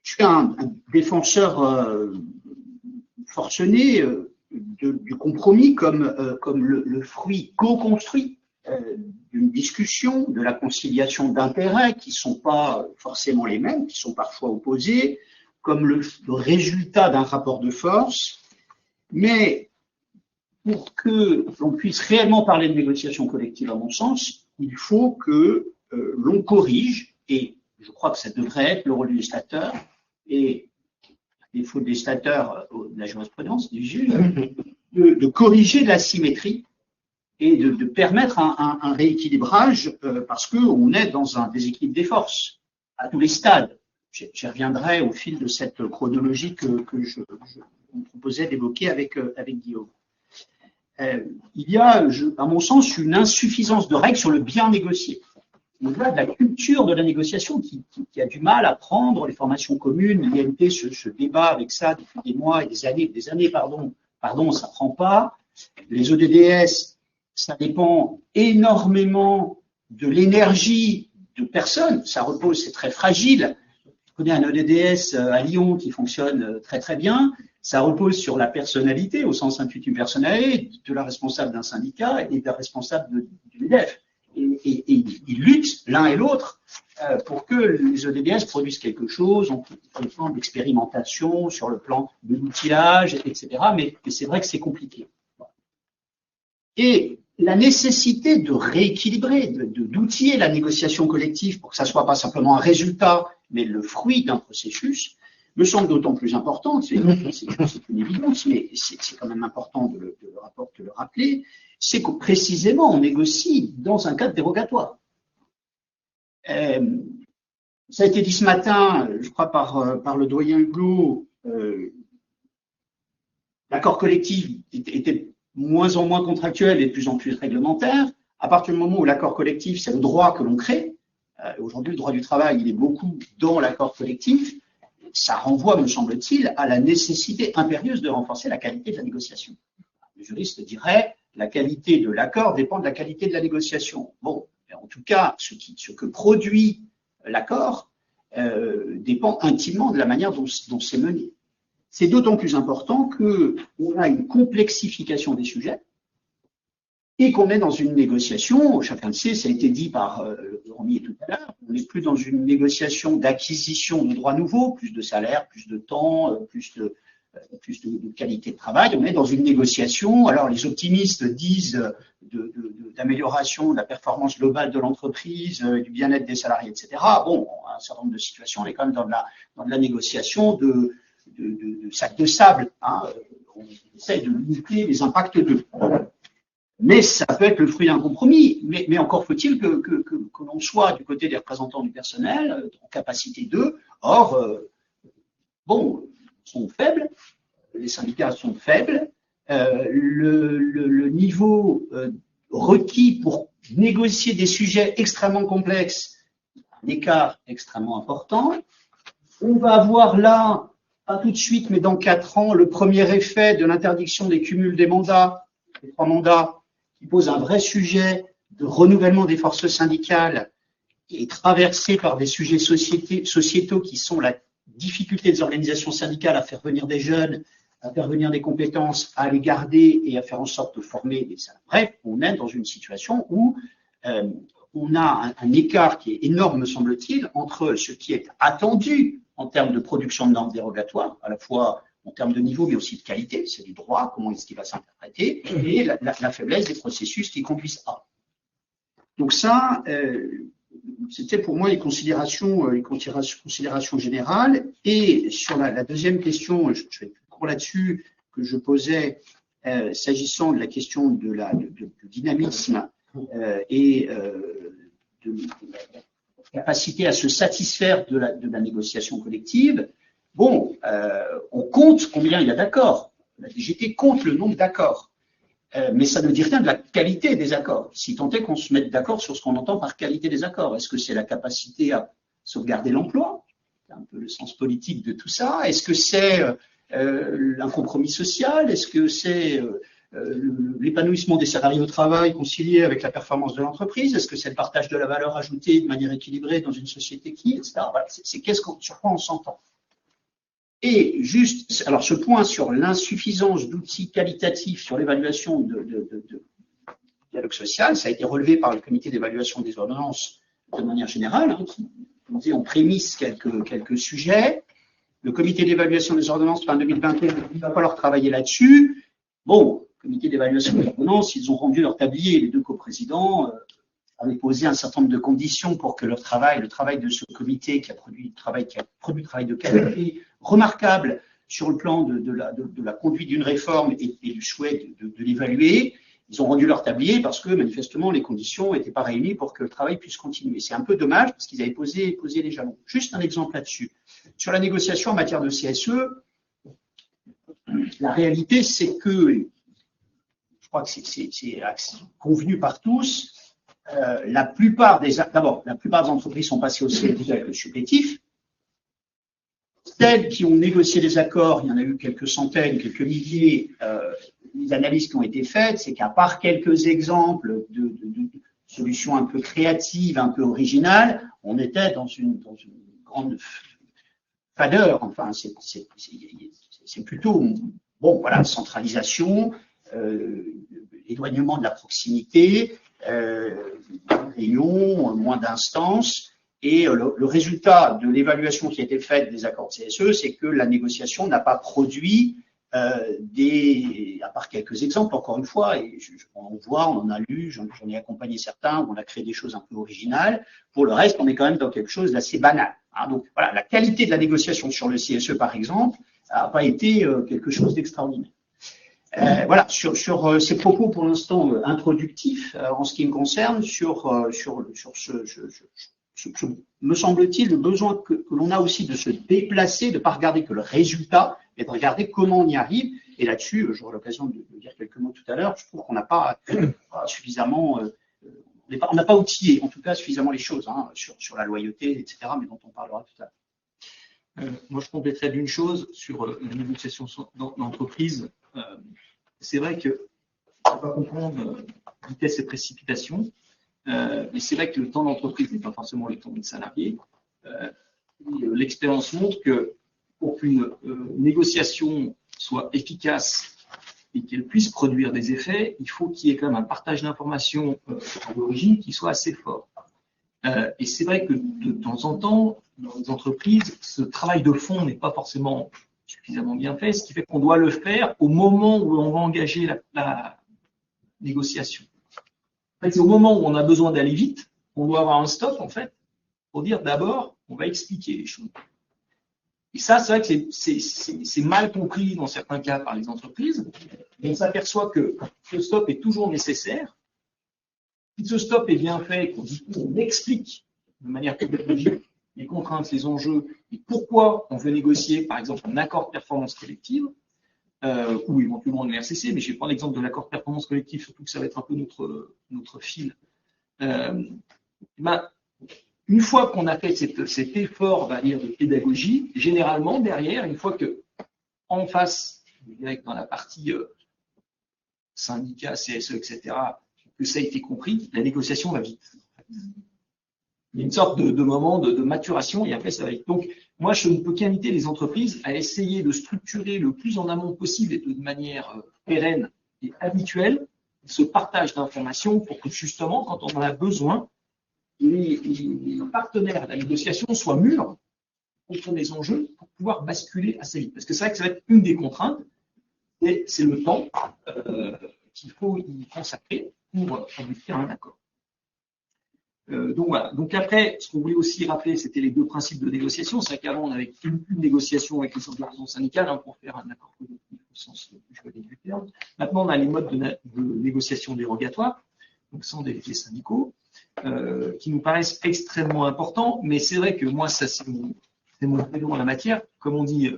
Je suis un défenseur forcené du compromis comme le fruit co-construit d'une discussion, de la conciliation d'intérêts qui ne sont pas forcément les mêmes, qui sont parfois opposés, comme le résultat d'un rapport de force. Mais pour que l'on puisse réellement parler de négociation collective, à mon sens, il faut que l'on corrige, et je crois que ça devrait être le rôle du législateur, et à défaut de législateur de la jurisprudence, du juge, de corriger de la symétrie et de permettre un rééquilibrage, parce qu'on est dans un déséquilibre des forces à tous les stades. J'y reviendrai au fil de cette chronologie que je me proposais d'évoquer avec Guillaume. Il y a, à mon sens, une insuffisance de règles sur le bien négocié. On voit de la culture de la négociation qui a du mal à prendre les formations communes. L'INT se débat avec ça depuis des mois et des années, pardon, ça prend pas. Les ODDS, ça dépend énormément de l'énergie de personnes. Ça repose, c'est très fragile. Je connais un ODDS à Lyon qui fonctionne très très bien. Ça repose sur la personnalité, au sens intuitif personnel, de la responsable d'un syndicat et de la responsable du MEDEF. Et ils luttent l'un et l'autre pour que les EDBS produisent quelque chose sur le plan d'expérimentation, sur le plan de l'outillage, etc. Mais c'est vrai que c'est compliqué. Et la nécessité de rééquilibrer, d'outiller la négociation collective pour que ça soit pas simplement un résultat, mais le fruit d'un processus, me semble d'autant plus importante, c'est une évidence, mais c'est quand même important de le rappeler, c'est que précisément on négocie dans un cadre dérogatoire. Ça a été dit ce matin, je crois par le doyen Hugo, l'accord collectif était moins en moins contractuel et de plus en plus réglementaire. À partir du moment où l'accord collectif, c'est le droit que l'on crée, aujourd'hui le droit du travail, il est beaucoup dans l'accord collectif, ça renvoie, me semble-t-il, à la nécessité impérieuse de renforcer la qualité de la négociation. Le juriste dirait, la qualité de l'accord dépend de la qualité de la négociation. Bon, en tout cas, ce que produit l'accord dépend intimement de la manière dont c'est mené. C'est d'autant plus important qu'on a une complexification des sujets et qu'on est dans une négociation, chacun le sait, ça a été dit par Romy tout à l'heure, on n'est plus dans une négociation d'acquisition de droits nouveaux, plus de salaire, plus de temps, plus de qualité de travail, on est dans une négociation, alors les optimistes disent d'amélioration de la performance globale de l'entreprise, du bien-être des salariés, etc. Bon, un certain nombre de situations, on est quand même dans de la négociation de sac de sable, hein. On essaie de limiter les impacts d'eux. Mais ça peut être le fruit d'un compromis. Mais encore faut-il que l'on soit du côté des représentants du personnel, en capacité d'eux. Or, bon, ils sont faibles, les syndicats sont faibles, le niveau requis pour négocier des sujets extrêmement complexes, un écart extrêmement important. On va avoir là, pas tout de suite, mais dans 4 ans, le premier effet de l'interdiction des cumuls des mandats, les 3 mandats, qui pose un vrai sujet de renouvellement des forces syndicales et traversé par des sujets sociétaux qui sont la difficulté des organisations syndicales à faire venir des jeunes, à faire venir des compétences, à les garder et à faire en sorte de former des salariés. Bref, on est dans une situation où on a un écart qui est énorme, me semble-t-il, entre ce qui est attendu en termes de production de normes dérogatoires, à la fois en termes de niveau, mais aussi de qualité, c'est du droit, comment est-ce qu'il va s'interpréter, et la faiblesse des processus qui conduisent à. Donc ça, c'était pour moi les considérations générales. Et sur la deuxième question, je vais plus court là-dessus, que je posais, s'agissant de la question du dynamisme et de la capacité à se satisfaire de la négociation collective. Bon, on compte combien il y a d'accords. La DGT compte le nombre d'accords. Mais ça ne dit rien de la qualité des accords. Si tant est qu'on se mette d'accord sur ce qu'on entend par qualité des accords. Est-ce que c'est la capacité à sauvegarder l'emploi? C'est un peu le sens politique de tout ça. Est-ce que c'est un compromis social? Est-ce que c'est l'épanouissement des salariés au travail concilié avec la performance de l'entreprise? Est-ce que c'est le partage de la valeur ajoutée de manière équilibrée dans une société qui, etc. Voilà, c'est sur quoi on s'entend. Et juste, alors ce point sur l'insuffisance d'outils qualitatifs sur l'évaluation de dialogue social, ça a été relevé par le comité d'évaluation des ordonnances de manière générale, hein, qui disait en prémisse quelques sujets. Le comité d'évaluation des ordonnances fin 2021, il va falloir travailler là-dessus. Bon, le comité d'évaluation des ordonnances, ils ont rendu leur tablier, les 2 coprésidents avaient posé un certain nombre de conditions pour que le travail de ce comité qui a produit du travail de qualité remarquable sur le plan de la conduite d'une réforme et du souhait de l'évaluer. Ils ont rendu leur tablier parce que manifestement les conditions n'étaient pas réunies pour que le travail puisse continuer. C'est un peu dommage parce qu'ils avaient posé les jalons. Juste un exemple là-dessus. Sur la négociation en matière de CSE, la réalité c'est que, je crois que c'est convenu par tous, la plupart des entreprises sont passées au CSE avec le supplétif. Celles qui ont négocié des accords, il y en a eu quelques centaines, quelques milliers, les analyses qui ont été faites, c'est qu'à part quelques exemples de solutions un peu créatives, un peu originales, on était dans une grande fadeur. Enfin, c'est plutôt, bon, voilà, centralisation, éloignement de la proximité, réunion, moins d'instances. Et le résultat de l'évaluation qui a été faite des accords de CSE, c'est que la négociation n'a pas produit à part quelques exemples, encore une fois, et on voit, on en a lu, j'en ai accompagné certains, on a créé des choses un peu originales. Pour le reste, on est quand même dans quelque chose d'assez banal. Hein. Donc voilà, la qualité de la négociation sur le CSE, par exemple, n'a pas été quelque chose d'extraordinaire. Voilà, sur ces propos pour l'instant introductifs, en ce qui me concerne, me semble-t-il, le besoin que l'on a aussi de se déplacer, de ne pas regarder que le résultat, mais de regarder comment on y arrive. Et là-dessus, j'aurai l'occasion de dire quelques mots tout à l'heure, je trouve qu'on n'a pas suffisamment, on n'a pas outillé, en tout cas, suffisamment les choses hein, sur la loyauté, etc., mais dont on parlera tout à l'heure. Moi, je compléterais d'une chose sur la négociation d'entreprise. C'est vrai qu'on ne peut pas comprendre vitesse et précipitation. Mais c'est vrai que le temps d'entreprise n'est pas forcément le temps des salariés. L'expérience montre que pour qu'une négociation soit efficace et qu'elle puisse produire des effets, il faut qu'il y ait quand même un partage d'informations à l'origine qui soit assez fort. Et c'est vrai que de temps en temps, dans les entreprises, ce travail de fond n'est pas forcément suffisamment bien fait, ce qui fait qu'on doit le faire au moment où on va engager la négociation. En fait, c'est au moment où on a besoin d'aller vite, on doit avoir un stop, en fait, pour dire d'abord, on va expliquer les choses. Et ça, c'est vrai que c'est mal compris dans certains cas par les entreprises. On s'aperçoit que ce stop est toujours nécessaire. Si ce stop est bien fait, on explique de manière pédagogique les contraintes, les enjeux, et pourquoi on veut négocier, par exemple, un accord de performance collective, ou éventuellement une RCC, mais je vais prendre l'exemple de l'accord de performance collective, surtout que ça va être un peu notre fil. Une fois qu'on a fait cet effort, on va dire, de pédagogie, généralement, derrière, une fois que en face, je dirais que dans la partie syndicat, CSE, etc., que ça a été compris, la négociation va vite. Il y a une sorte de moment de maturation et après ça va vite. Donc, moi, je ne peux qu'inviter les entreprises à essayer de structurer le plus en amont possible et de manière pérenne et habituelle ce partage d'informations pour que justement, quand on en a besoin, les partenaires de la négociation soient mûrs contre les enjeux pour pouvoir basculer assez vite. Parce que c'est vrai que ça va être une des contraintes, et c'est le temps qu'il faut y consacrer pour aboutir à un accord. Donc voilà. Donc après, ce qu'on voulait aussi rappeler, c'était les deux principes de négociation. C'est qu'avant, on avait une négociation avec les organisations syndicales hein, pour faire un accord collectif au sens juridique du terme. Maintenant, on a les modes de négociation dérogatoire, donc sans délégués syndicaux, qui nous paraissent extrêmement importants. Mais c'est vrai que moi, ça c'est mon prénom en la matière. Comme on dit,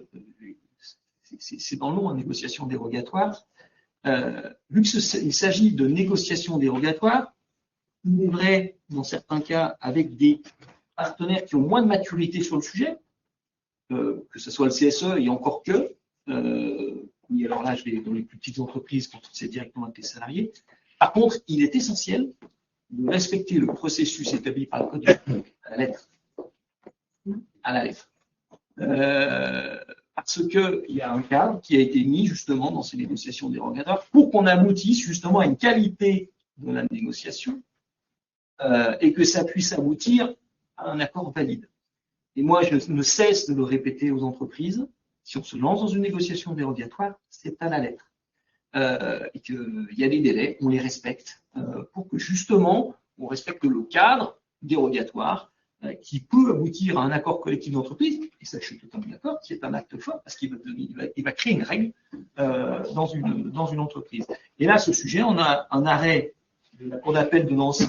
c'est dans le nom, hein, négociation dérogatoire. Vu qu'il s'agit de négociations dérogatoires, il est vrai, dans certains cas, avec des partenaires qui ont moins de maturité sur le sujet, que ce soit le CSE et encore que, oui, alors là, dans les plus petites entreprises, quand c'est directement avec les salariés. Par contre, il est essentiel de respecter le processus établi par le Code du travail à la lettre. À la lettre. Parce qu'il y a un cadre qui a été mis justement dans ces négociations dérogatoires pour qu'on aboutisse justement à une qualité de la négociation et que ça puisse aboutir à un accord valide. Et moi, je ne cesse de le répéter aux entreprises, si on se lance dans une négociation dérogatoire, c'est à la lettre. Et qu'il y a des délais, on les respecte pour que justement, on respecte le cadre dérogatoire qui peut aboutir à un accord collectif d'entreprise, et ça je suis totalement d'accord, qui est un acte fort parce qu'il va créer une règle dans une entreprise. Et là, ce sujet, on a un arrêt de la Cour d'appel de Nancy,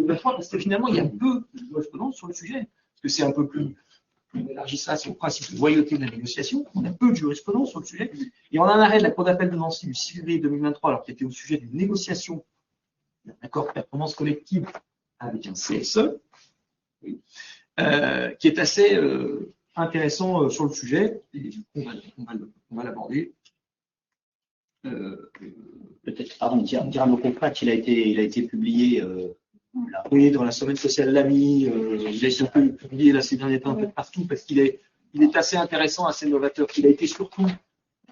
parce que finalement, il y a peu de jurisprudence sur le sujet, parce que c'est un peu plus élargissant sur le principe de loyauté de la négociation, on a peu de jurisprudence sur le sujet, et on a un arrêt de la Cour d'appel de Nancy du 6 février 2023, alors qui était au sujet d'une négociation d'un accord de performance collective avec un CSE, oui, qui est assez intéressant sur le sujet, et on va l'aborder. Peut-être, pardon, dire à nos confrères qu'il a été publié oui, dans la semaine sociale l'AMI, il a été un peu publié là, ces derniers temps un peu partout parce qu'il est il est assez intéressant, assez novateur. Il a été surtout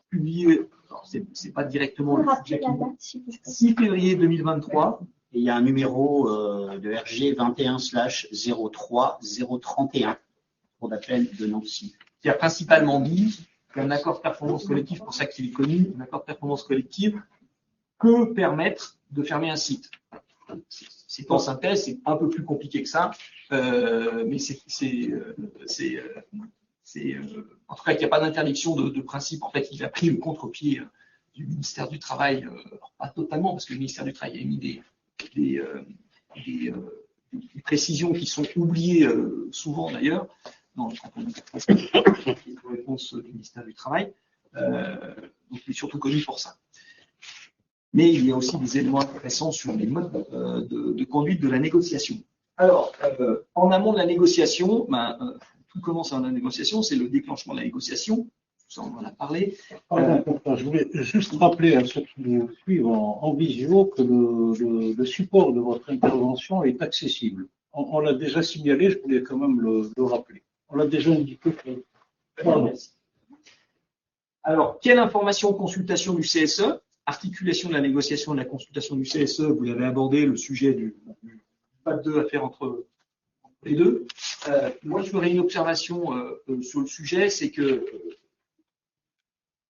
publié, c'est pas directement le sujet qui me- 6 février 2023. Et il y a un numéro de RG 21/03-031 pour d'appel de Nancy. Qui a principalement dit qu'un accord de performance collective, pour ça qu'il est connu, un accord de performance collective peut permettre de fermer un site. C'est en synthèse, c'est un peu plus compliqué que ça, mais en tout cas, il n'y a pas d'interdiction de principe. En fait, il a pris le contre-pied du ministère du Travail, pas totalement, parce que le ministère du Travail a mis des précisions qui sont oubliées souvent d'ailleurs, dans le réponse du ministère du Travail. Donc, il est surtout connu pour ça. Mais il y a aussi des éléments intéressants sur les modes de conduite de la négociation. Alors, en amont de la négociation, tout commence dans la négociation, c'est le déclenchement de la négociation. Ça, on en a parlé. Je voulais juste rappeler à ceux qui nous suivent en visio que le support de votre intervention est accessible. On l'a déjà signalé, je voulais quand même le rappeler. On l'a déjà indiqué. Alors, quelle information consultation du CSE? Articulation de la négociation et de la consultation du CSE, vous l'avez abordé, le sujet du pas de deux à faire entre les deux. Moi, je ferai une observation sur le sujet, c'est que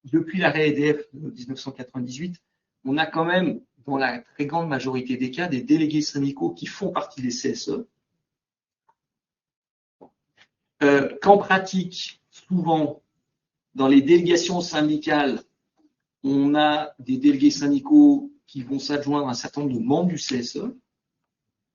depuis l'arrêt EDF de 1998, on a quand même, dans la très grande majorité des cas, des délégués syndicaux qui font partie des CSE. Qu'en pratique, souvent, dans les délégations syndicales, on a des délégués syndicaux qui vont s'adjoindre à un certain nombre de membres du CSE.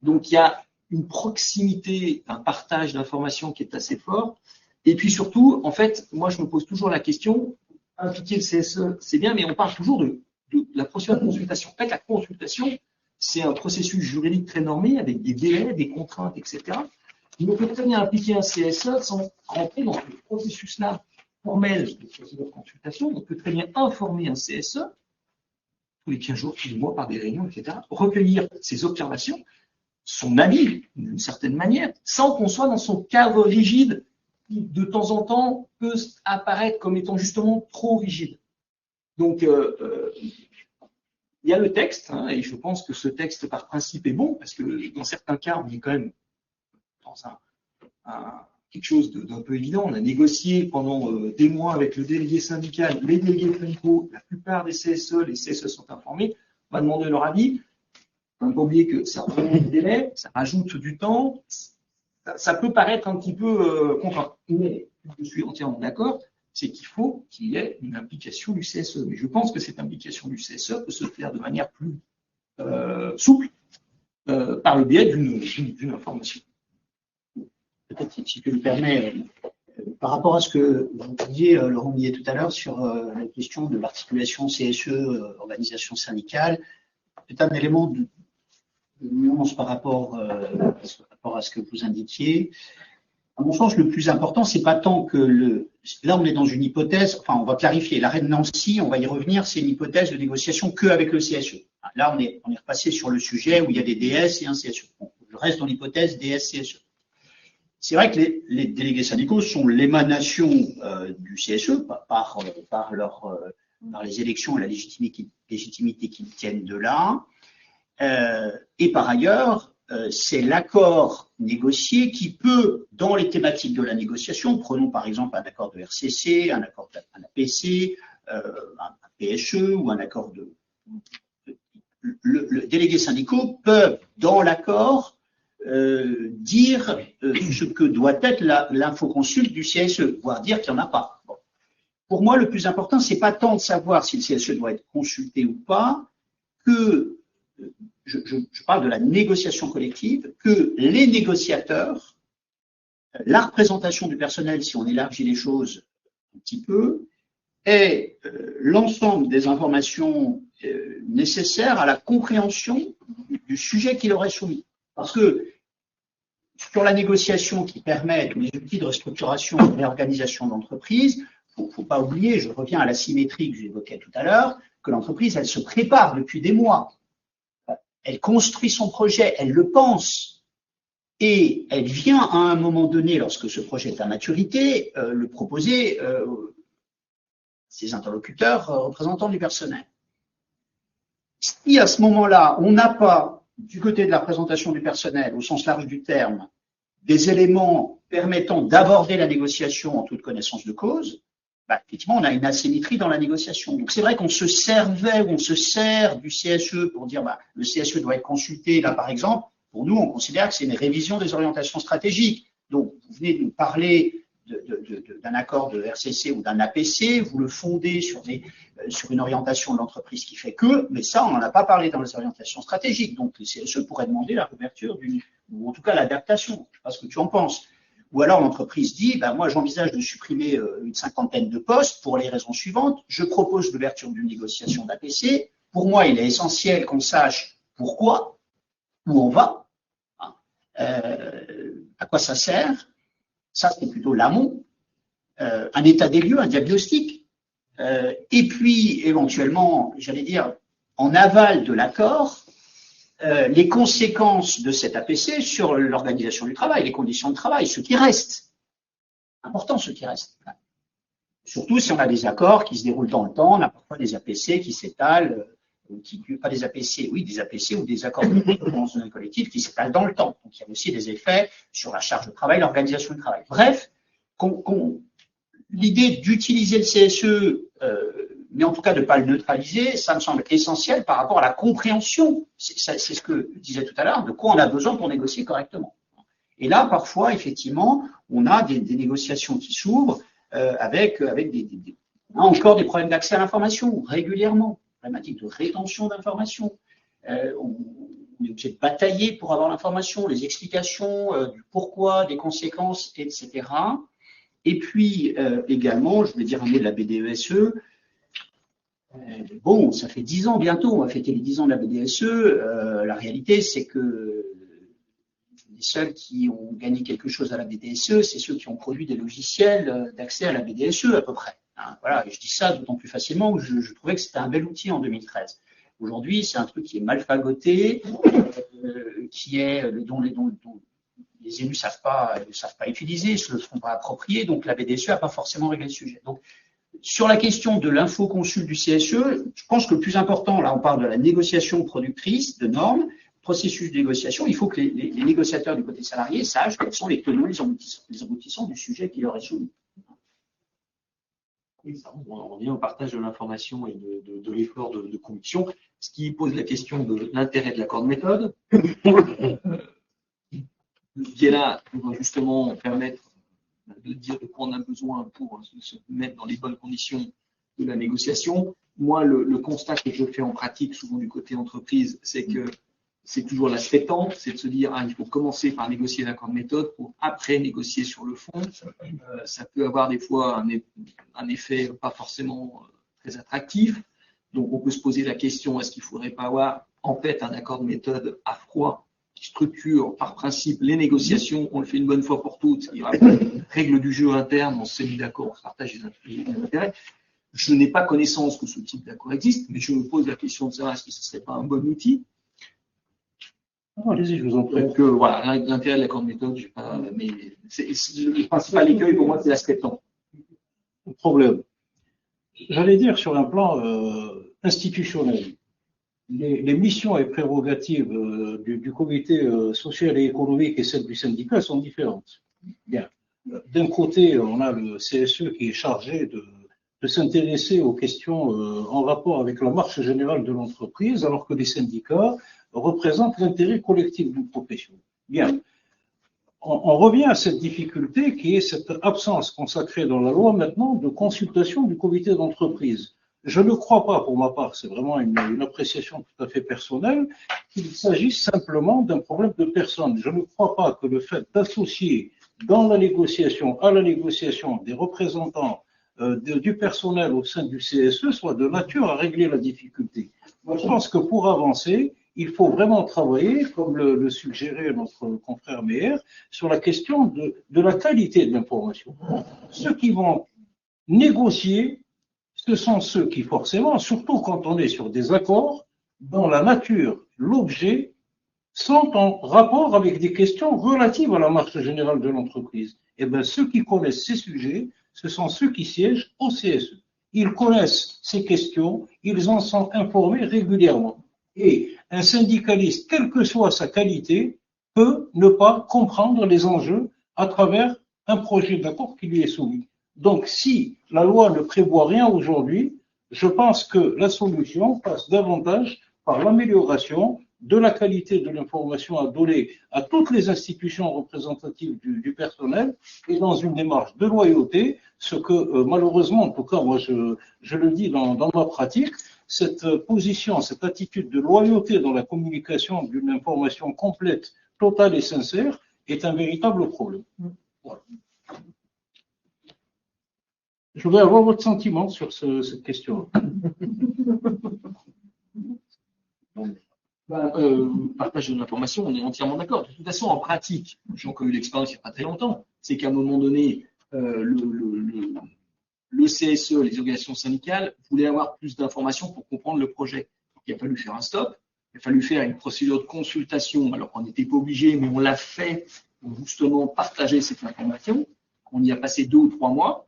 Donc, il y a une proximité, un partage d'informations qui est assez fort. Et puis surtout, en fait, moi, je me pose toujours la question, impliquer le CSE, c'est bien, mais on parle toujours de la procédure de consultation. En fait, la consultation, c'est un processus juridique très normé, avec des délais, des contraintes, etc. Mais on peut très bien impliquer un CSE sans rentrer dans ce processus-là formel de procédure de consultation. On peut très bien informer un CSE, tous les 15 jours, tous les mois, par des réunions, etc., recueillir ses observations, son avis, d'une certaine manière, sans qu'on soit dans son cadre rigide, qui, de temps en temps, peut apparaître comme étant justement trop rigide. Donc, il y a le texte, hein, et je pense que ce texte, par principe, est bon, parce que dans certains cas, on est quand même dans quelque chose d'un peu évident. On a négocié pendant des mois avec le délégué syndical, les délégués syndicaux, la plupart des CSE, les CSE sont informés, on va demander leur avis. On ne peut pas oublier que ça remonte des délais, ça rajoute du temps, ça peut paraître un petit peu contraint. Mais je suis entièrement d'accord, c'est qu'il faut qu'il y ait une implication du CSE. Mais je pense que cette implication du CSE peut se faire de manière plus souple par le biais d'une information. Peut-être, si tu le permets, par rapport à ce que vous disiez, Laurent Millet, tout à l'heure, sur la question de l'articulation CSE, organisation syndicale, c'est un élément de nuance par rapport à ce que vous indiquiez. À mon sens, le plus important, c'est pas tant que là, on est dans une hypothèse, enfin, on va clarifier. L'arrêt de Nancy, on va y revenir, c'est une hypothèse de négociation qu'avec le CSE. Là, on est repassé sur le sujet où il y a des DS et un CSE. Bon, je reste dans l'hypothèse DS-CSE. C'est vrai que les délégués syndicaux sont l'émanation du CSE par les élections et la légitimité qu'ils tiennent de là. Et par ailleurs, c'est l'accord négocié qui peut, dans les thématiques de la négociation, prenons par exemple un accord de RCC, un accord d'un APC, un PSE ou un accord de... Le délégué syndicaux peuvent, dans l'accord, dire ce que doit être l'infoconsulte du CSE, voire dire qu'il n'y en a pas. Bon. Pour moi, le plus important, c'est pas tant de savoir si le CSE doit être consulté ou pas, que je parle de la négociation collective, que les négociateurs, la représentation du personnel, si on élargit les choses un petit peu, aient l'ensemble des informations nécessaires à la compréhension du sujet qui leur est soumis. Parce que sur la négociation qui permet les outils de restructuration et de réorganisation d'entreprise, il ne faut pas oublier, je reviens à la symétrie que j'évoquais tout à l'heure, que l'entreprise, elle se prépare depuis des mois. Elle construit son projet, elle le pense. et elle vient à un moment donné, lorsque ce projet est à maturité, le proposer ses interlocuteurs représentants du personnel. Si à ce moment-là, on n'a pas, du côté de la représentation du personnel, au sens large du terme, des éléments permettant d'aborder la négociation en toute connaissance de cause, bah, effectivement, on a une asymétrie dans la négociation. Donc, c'est vrai qu'on se servait ou on se sert du CSE pour dire bah, le CSE doit être consulté. Là, par exemple, pour nous, on considère que c'est une révision des orientations stratégiques. Donc, vous venez de nous parler d'un accord de RCC ou d'un APC, vous le fondez sur une orientation de l'entreprise qui fait que, mais ça, on n'en a pas parlé dans les orientations stratégiques. Donc, les CSE pourraient demander la réouverture ou en tout cas l'adaptation. Je ne sais pas ce que tu en penses. Ou alors l'entreprise dit, ben moi j'envisage de supprimer une 50aine de postes pour les raisons suivantes. Je propose l'ouverture d'une négociation d'APC. Pour moi, il est essentiel qu'on sache pourquoi, où on va, à quoi ça sert. Ça, c'est plutôt l'amont, un état des lieux, un diagnostic. Et puis, éventuellement, j'allais dire, en aval de l'accord, les conséquences de cet APC sur l'organisation du travail, les conditions de travail, ce qui reste. Important, ce qui reste. Surtout si on a des accords qui se déroulent dans le temps, on a parfois des APC qui s'étalent, pas des APC, oui, des APC ou des accords de convention collective qui s'étalent dans le temps. Donc il y a aussi des effets sur la charge de travail, l'organisation du travail. Bref, l'idée d'utiliser le CSE, mais en tout cas de ne pas le neutraliser, ça me semble essentiel par rapport à la compréhension, c'est ce que je disais tout à l'heure, de quoi on a besoin pour négocier correctement. Et là, parfois, effectivement, on a des négociations qui s'ouvrent avec on a encore des problèmes d'accès à l'information régulièrement, problématique de rétention d'informations. On est obligé de batailler pour avoir l'information, les explications du pourquoi, des conséquences, etc. Et puis également, je vais dire un mot de la BDESE. Bon, ça fait 10 ans bientôt, on va fêter les 10 ans de la BDSE. La réalité, c'est que les seuls qui ont gagné quelque chose à la BDSE, c'est ceux qui ont produit des logiciels d'accès à la BDSE à peu près. Hein, voilà, et je dis ça d'autant plus facilement que je trouvais que c'était un bel outil en 2013. Aujourd'hui, c'est un truc qui est mal fagoté, dont les élus ne savent pas utiliser, ne se le font pas approprier, donc la BDSE n'a pas forcément réglé le sujet. Donc, sur la question de l'info-consul du CSE, je pense que le plus important, là on parle de la négociation productrice de normes, processus de négociation, il faut que les négociateurs du côté salarié sachent quels sont les tenants, les aboutissants du sujet qui leur est soumis. Oui, ça, on revient au partage de l'information et de l'effort de conviction, ce qui pose la question de l'intérêt de l'accord de méthode. Qui est là pour justement permettre de dire de quoi on a besoin pour se mettre dans les bonnes conditions de la négociation. Moi, le constat que je fais en pratique, souvent du côté entreprise, c'est que c'est toujours l'aspect temps, c'est de se dire il faut commencer par négocier l'accord de méthode pour après négocier sur le fond. Ça peut avoir des fois un effet pas forcément très attractif. Donc, on peut se poser la question, est-ce qu'il ne faudrait pas avoir en fait un accord de méthode à froid qui structure par principe les négociations, on le fait une bonne fois pour toutes, il y aura une règle du jeu interne, on s'est mis d'accord, on se partage les intérêts. Je n'ai pas connaissance que ce type d'accord existe, mais je me pose la question de savoir est-ce que ce ne serait pas un bon outil. Allez-y, je vous en prie. Donc voilà, l'intérêt de l'accord de méthode, mais le principal écueil pour moi, c'est l'aspect temps. Problème. J'allais dire sur un plan institutionnel. Les missions et prérogatives du comité social et économique et celles du syndicat sont différentes. Bien. D'un côté, on a le CSE qui est chargé de s'intéresser aux questions en rapport avec la marche générale de l'entreprise, alors que les syndicats représentent l'intérêt collectif d'une profession. Bien. On revient à cette difficulté qui est cette absence consacrée dans la loi maintenant de consultation du comité d'entreprise. Je ne crois pas, pour ma part, c'est vraiment une appréciation tout à fait personnelle, qu'il s'agisse simplement d'un problème de personne. Je ne crois pas que le fait d'associer dans la négociation, à la négociation, des représentants du personnel au sein du CSE soit de nature à régler la difficulté. Moi, je pense que pour avancer, il faut vraiment travailler, comme le suggérait notre confrère Meyer, sur la question de la qualité de l'information. Ceux qui vont négocier, ce sont ceux qui forcément, surtout quand on est sur des accords, dont la nature, l'objet sont en rapport avec des questions relatives à la marche générale de l'entreprise. Eh bien, ceux qui connaissent ces sujets, ce sont ceux qui siègent au CSE. Ils connaissent ces questions, ils en sont informés régulièrement. Et un syndicaliste, quelle que soit sa qualité, peut ne pas comprendre les enjeux à travers un projet d'accord qui lui est soumis. Donc, si la loi ne prévoit rien aujourd'hui, je pense que la solution passe davantage par l'amélioration de la qualité de l'information à donner à toutes les institutions représentatives du personnel et dans une démarche de loyauté, ce que malheureusement, en tout cas moi je le dis dans ma pratique, cette position, cette attitude de loyauté dans la communication d'une information complète, totale et sincère est un véritable problème. Voilà. Je voudrais avoir votre sentiment sur cette question. Partage de l'information, on est entièrement d'accord. De toute façon, en pratique, j'ai encore eu l'expérience il n'y a pas très longtemps, c'est qu'à un moment donné, le CSE, les organisations syndicales, voulaient avoir plus d'informations pour comprendre le projet. Donc, il a fallu faire un stop, il a fallu faire une procédure de consultation, alors qu'on n'était pas obligé, mais on l'a fait pour justement partager cette information. On y a passé 2 ou 3 mois.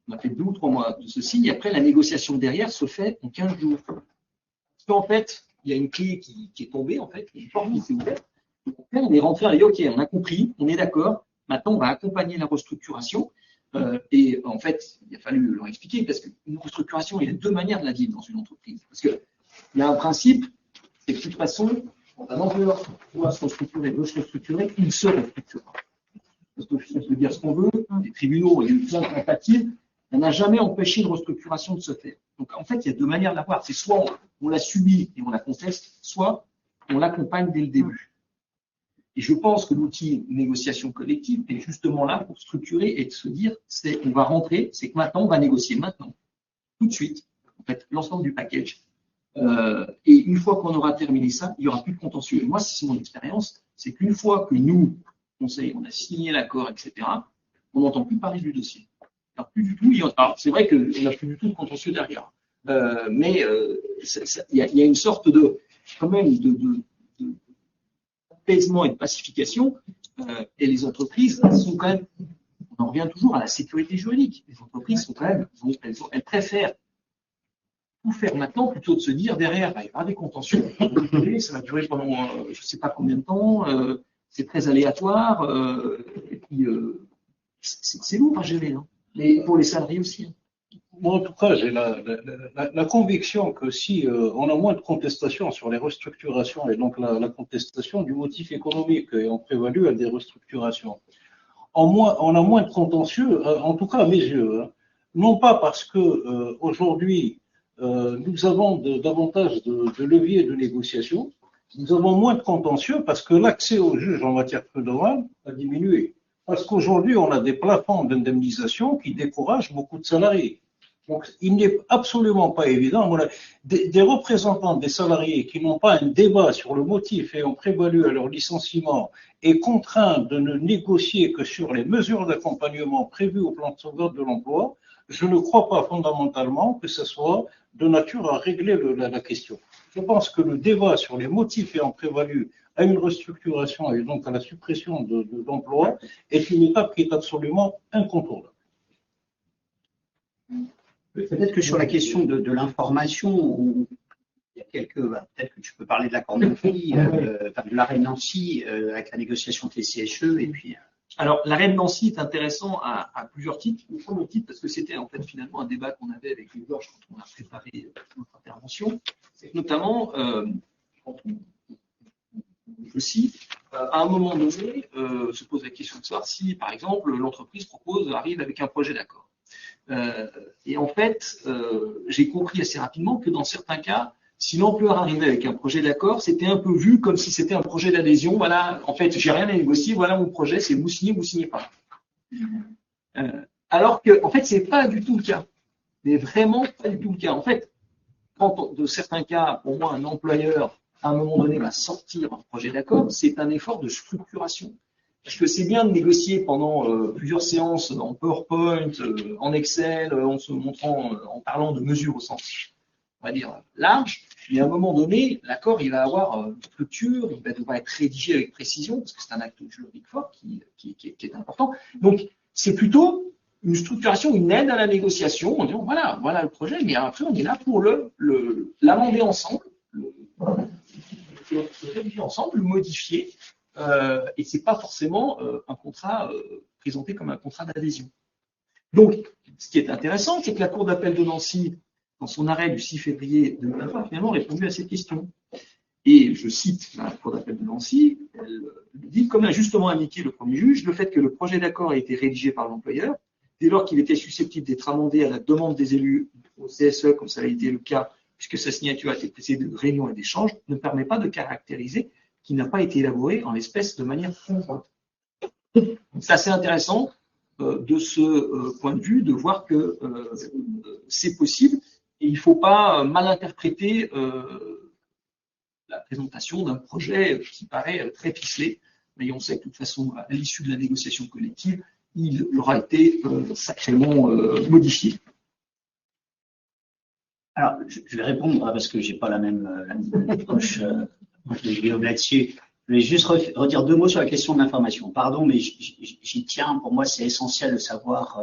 On a fait 2 ou 3 mois de ceci, et après, la négociation derrière se fait en 15 jours. Parce qu'en fait, il y a une clé qui est tombée, en fait, une porte qui s'est ouverte. On est rentré, on a dit, OK, on a compris, on est d'accord, maintenant on va accompagner la restructuration. Et en fait, il a fallu leur expliquer, parce qu'une restructuration, il y a 2 manières de la vivre dans une entreprise. Parce qu'il y a un principe, c'est que de toute façon, quand un employeur doit se restructurer, veut se restructurer, il se restructurera. Parce qu'on peut dire ce qu'on veut, les tribunaux, il y a eu plein de tentatives, ça n'a jamais empêché une restructuration de se faire. Donc en fait, il y a 2 manières de la voir. C'est soit on la subit et on la conteste, soit on l'accompagne dès le début. Et je pense que l'outil négociation collective est justement là pour structurer et de se dire, on va rentrer, c'est que maintenant, on va négocier maintenant, tout de suite, en fait, l'ensemble du package. Et une fois qu'on aura terminé ça, il n'y aura plus de contentieux. Et moi, c'est mon expérience, c'est qu'une fois que nous, conseil, on a signé l'accord, etc., on n'entend plus parler du dossier. Alors, plus du tout, c'est vrai qu'on n'a plus du tout de contentieux derrière. Mais il y a une sorte de, quand même, d'apaisement et de pacification, et les entreprises sont quand même, on en revient toujours à la sécurité juridique. Les entreprises sont quand même, elles préfèrent tout faire maintenant plutôt de se dire derrière, il y aura des contentieux, ça va durer pendant je ne sais pas combien de temps, c'est très aléatoire, et puis c'est lourd à gérer, hein. Mais pour les salariés aussi. Moi, en tout cas, j'ai la conviction que si on a moins de contestations sur les restructurations et donc la contestation du motif économique ayant prévalu à des restructurations, on a moins de contentieux, en tout cas à mes yeux, hein. Non pas parce que aujourd'hui nous avons davantage de leviers de négociation, nous avons moins de contentieux parce que l'accès aux juges en matière prud'homale a diminué. Parce qu'aujourd'hui, on a des plafonds d'indemnisation qui découragent beaucoup de salariés. Donc, il n'est absolument pas évident. Voilà, des représentants des salariés qui n'ont pas un débat sur le motif et ont prévalu à leur licenciement et contraints de ne négocier que sur les mesures d'accompagnement prévues au plan de sauvegarde de l'emploi, je ne crois pas fondamentalement que ce soit de nature à régler la question. Je pense que le débat sur les motifs ayant prévalu à une restructuration et donc à la suppression d'emplois est une étape qui est absolument incontournable. Peut-être que sur la question de l'information, il y a peut-être que tu peux parler de l'accord Nancy, de l'arrêt Nancy avec la négociation TCSE et puis. Alors, l'arrêt de Nancy est intéressant à plusieurs titres. Le premier titre, parce que c'était en fait finalement un débat qu'on avait avec les Gorges quand on a préparé notre intervention, c'est que notamment, quand je cite, à un moment donné, se pose la question de savoir si, par exemple, l'entreprise arrive avec un projet d'accord. Et en fait, j'ai compris assez rapidement que dans certains cas, si l'employeur arrivait avec un projet d'accord, c'était un peu vu comme si c'était un projet d'adhésion. Voilà, en fait, j'ai rien à négocier, voilà mon projet, c'est vous signez pas. Alors que, en fait, c'est pas du tout le cas. Mais vraiment pas du tout le cas. En fait, quand de certains cas, pour moi, un employeur, à un moment donné, va sortir un projet d'accord, c'est un effort de structuration. Parce que c'est bien de négocier pendant plusieurs séances en PowerPoint, en Excel, en se montrant, en parlant de mesures au sens, on va dire, large. Mais à un moment donné, l'accord, il va avoir une structure, il va devoir être rédigé avec précision, parce que c'est un acte juridique fort qui est important. Donc, c'est plutôt une structuration, une aide à la négociation, en disant voilà le projet, mais après on est là pour l'amender ensemble, le rédiger ensemble, le modifier, et c'est pas forcément un contrat présenté comme un contrat d'adhésion. Donc, ce qui est intéressant, c'est que la Cour d'appel de Nancy, dans son arrêt du 6 février 2023, a finalement répondu à cette question. Et je cite la Cour d'appel de Nancy, elle dit, comme l'a justement indiqué le premier juge, le fait que le projet d'accord ait été rédigé par l'employeur, dès lors qu'il était susceptible d'être amendé à la demande des élus au CSE, comme ça a été le cas, puisque sa signature a été précédée de réunions et d'échanges, ne permet pas de caractériser qu'il n'a pas été élaboré en l'espèce de manière conjointe. C'est assez intéressant de ce point de vue de voir que c'est possible et il ne faut pas mal interpréter la présentation d'un projet qui paraît très ficelé, mais on sait que de toute façon, à l'issue de la négociation collective, il aura été sacrément modifié. Alors, je vais répondre parce que je n'ai pas la même approche de Guillaume là-dessus. Je vais juste redire 2 mots sur la question de l'information. Pardon, mais j'y tiens. Pour moi, c'est essentiel de savoir,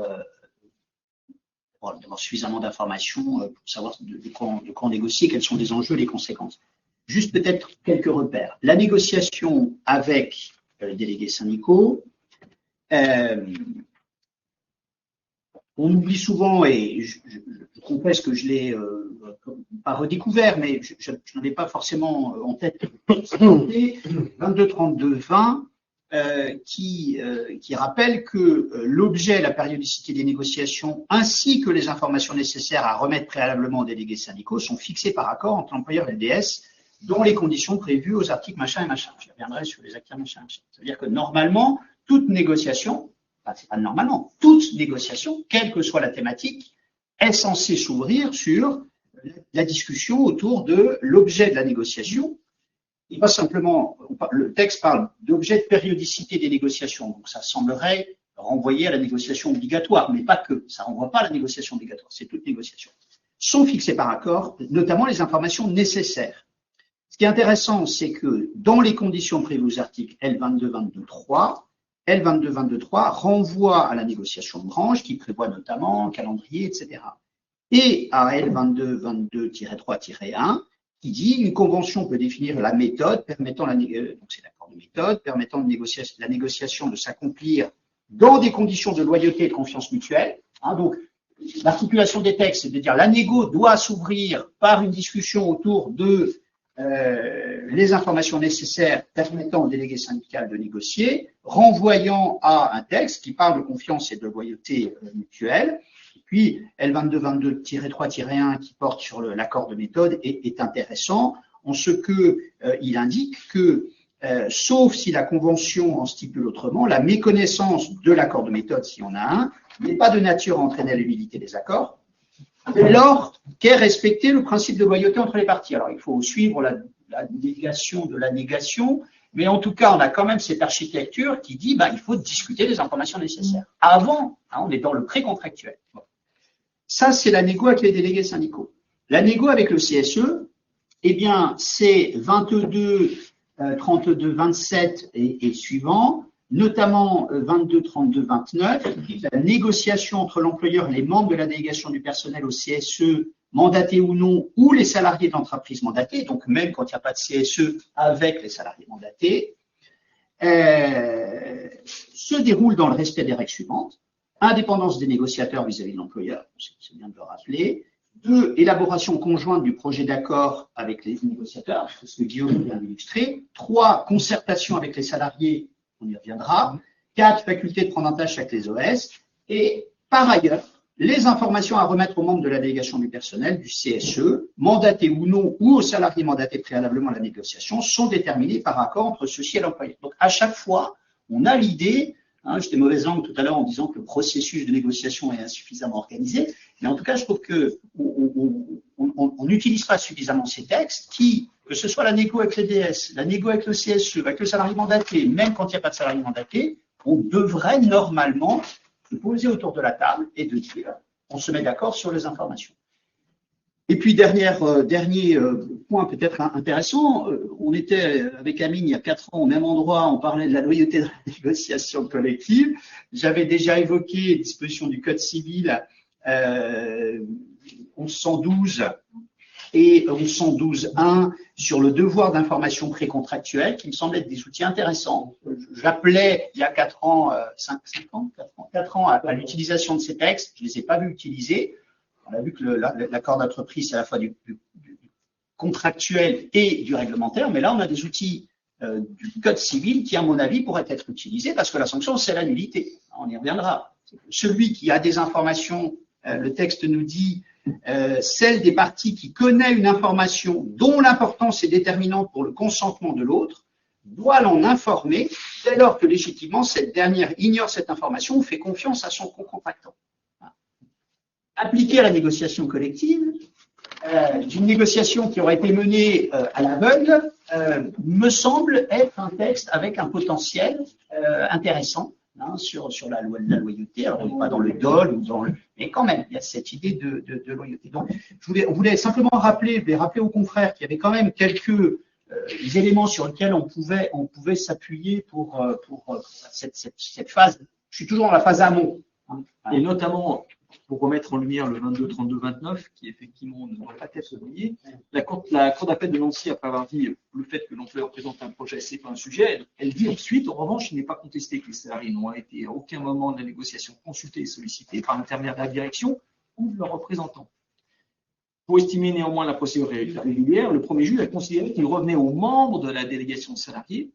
d'avoir suffisamment d'informations pour savoir de quoi on négocie, quels sont les enjeux, les conséquences. Juste peut-être quelques repères. La négociation avec les délégués syndicaux, on oublie souvent, et je confesse que je l'ai pas redécouvert, mais je n'en ai pas forcément en tête, 22-32-20, qui rappelle que l'objet, la périodicité des négociations, ainsi que les informations nécessaires à remettre préalablement aux délégués syndicaux sont fixées par accord entre l'employeur et le DS, dont les conditions prévues aux articles machin et machin. Je reviendrai sur les articles machin et machin. C'est-à-dire que normalement, toute négociation, c'est pas normalement, toute négociation, quelle que soit la thématique, est censée s'ouvrir sur la discussion autour de l'objet de la négociation. Et pas simplement, le texte parle d'objet de périodicité des négociations, donc ça semblerait renvoyer à la négociation obligatoire, mais pas que, ça ne renvoie pas à la négociation obligatoire, c'est toute négociation. Sont fixées par accord, notamment les informations nécessaires. Ce qui est intéressant, c'est que dans les conditions prévues aux articles L22-22-3, L22-22-3 renvoie à la négociation de branche qui prévoit notamment un calendrier, etc. Et à L22-22-3-1 qui dit une convention peut définir la méthode permettant donc c'est l'accord de méthode permettant la négociation de s'accomplir dans des conditions de loyauté et de confiance mutuelle. Donc l'articulation des textes, c'est de dire la négo doit s'ouvrir par une discussion autour de les informations nécessaires permettant au délégué syndical de négocier, renvoyant à un texte qui parle de confiance et de loyauté mutuelle. Et puis, L22-22-3-1 qui porte sur l'accord de méthode est intéressant en ce que il indique que, sauf si la convention en stipule autrement, la méconnaissance de l'accord de méthode, si on a un, n'est pas de nature à entraîner la nullité des accords, dès lors qu'est respecté le principe de loyauté entre les parties. Alors, il faut suivre la négation de la négation, mais en tout cas, on a quand même cette architecture qui dit il faut discuter des informations nécessaires. Avant, on est dans le pré-contractuel. Bon. Ça, c'est la négo avec les délégués syndicaux. La négo avec le CSE, eh bien, c'est 22, 32, 27 et suivants, notamment 22, 32, 29, la négociation entre l'employeur et les membres de la délégation du personnel au CSE, mandatés ou non, ou les salariés d'entreprise mandatés, donc même quand il n'y a pas de CSE avec les salariés mandatés, se déroule dans le respect des règles suivantes. Indépendance des négociateurs vis-à-vis de l'employeur, c'est bien de le rappeler. 2, élaboration conjointe du projet d'accord avec les négociateurs, c'est ce que Guillaume vient d'illustrer. 3, concertation avec les salariés, on y reviendra. 4, faculté de prendre en tâche avec les OS. Et par ailleurs, les informations à remettre aux membres de la délégation du personnel, du CSE, mandatés ou non, ou aux salariés mandatés préalablement à la négociation, sont déterminées par accord entre ceux-ci et l'employeur. Donc, à chaque fois, on a l'idée, j'étais mauvaise langue tout à l'heure en disant que le processus de négociation est insuffisamment organisé, mais en tout cas, je trouve qu'on n'utilise pas suffisamment ces textes qui, que ce soit la négo avec les DS, la négo avec le CSE, avec le salarié mandaté, même quand il n'y a pas de salarié mandaté, on devrait normalement se poser autour de la table et de dire on se met d'accord sur les informations. Et puis, dernier point peut-être intéressant, on était avec Amine il y a 4 ans au même endroit, on parlait de la loyauté de la négociation collective. J'avais déjà évoqué les dispositions du Code civil 1112 et 1112.1 sur le devoir d'information précontractuelle, qui me semblent être des outils intéressants. J'appelais il y a 4 ans, 4 ans à l'utilisation de ces textes, je ne les ai pas vus utiliser. On a vu que l'accord d'entreprise, c'est à la fois du contractuel et du réglementaire, mais là, on a des outils du Code civil qui, à mon avis, pourraient être utilisés parce que la sanction, c'est la nullité. On y reviendra. Celui qui a des informations, le texte nous dit, celle des parties qui connaît une information dont l'importance est déterminante pour le consentement de l'autre, doit l'en informer dès lors que légitimement cette dernière ignore cette information ou fait confiance à son co-contractant. Appliquer à la négociation collective, d'une négociation qui aurait été menée à l'aveugle, me semble être un texte avec un potentiel intéressant sur la loyauté. Alors, on n'est pas dans le dol, mais quand même, il y a cette idée de loyauté. Donc, on voulait simplement rappeler aux confrères qu'il y avait quand même quelques éléments sur lesquels on pouvait s'appuyer pour cette phase. Je suis toujours dans la phase amont. Et notamment, pour remettre en lumière le 22-32-29, qui effectivement ne doit pas être oublié, la Cour d'appel de Nancy, après avoir dit le fait que l'employeur présente un projet, c'est pas un sujet, elle dit ensuite, en revanche, il n'est pas contesté que les salariés n'ont été à aucun moment de la négociation consultés et sollicités par l'intermédiaire de la direction ou de leurs représentants. Pour estimer néanmoins la procédure régulière, le premier juge a considéré qu'il revenait aux membres de la délégation de salariés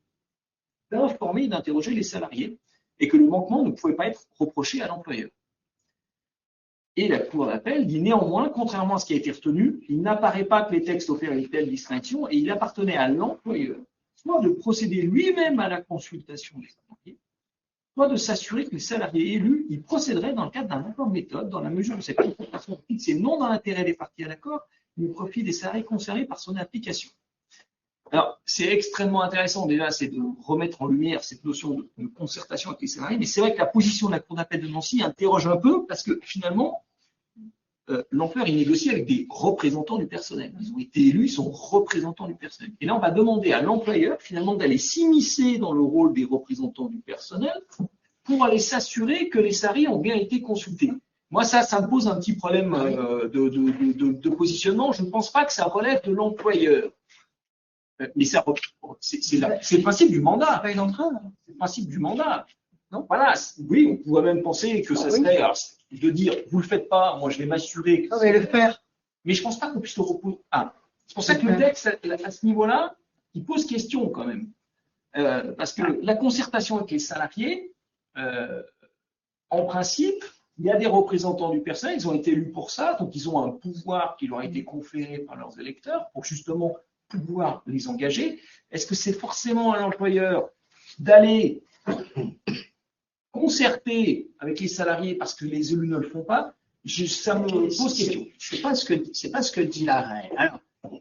d'informer et d'interroger les salariés et que le manquement ne pouvait pas être reproché à l'employeur. Et la Cour d'appel dit néanmoins, contrairement à ce qui a été retenu, il n'apparaît pas que les textes opèrent une telle distinction et il appartenait à l'employeur soit de procéder lui-même à la consultation des salariés, soit de s'assurer que les salariés élus y procéderaient dans le cadre d'un accord de méthode, dans la mesure où cette consultation c'est non dans l'intérêt des parties à l'accord, mais au profit des salariés concernés par son application. Alors, c'est extrêmement intéressant déjà, c'est de remettre en lumière cette notion de concertation avec les salariés, mais c'est vrai que la position de la Cour d'appel de Nancy interroge un peu parce que finalement, l'employeur il négocie avec des représentants du personnel. Ils ont été élus, ils sont représentants du personnel. Et là, on va demander à l'employeur finalement d'aller s'immiscer dans le rôle des représentants du personnel pour aller s'assurer que les salariés ont bien été consultés. Moi, ça me pose un petit problème de positionnement. Je ne pense pas que ça relève de l'employeur. Mais c'est le principe du mandat. C'est le principe du mandat. Non, voilà. Oui, on pourrait même penser que ça serait de dire vous le faites pas, moi je vais m'assurer que. On va le faire. Mais je pense pas qu'on puisse le reposer. C'est pour ça que le texte, à ce niveau-là, il pose question quand même. Parce que la concertation avec les salariés, en principe, il y a des représentants du personnel, ils ont été élus pour ça, donc ils ont un pouvoir qui leur a été conféré par leurs électeurs pour justement pouvoir les engager. Est-ce que c'est forcément à l'employeur d'aller concerter avec les salariés parce que les élus ne le font pas? Ça me pose question. C'est pas ce que dit l'arrêt. Alors,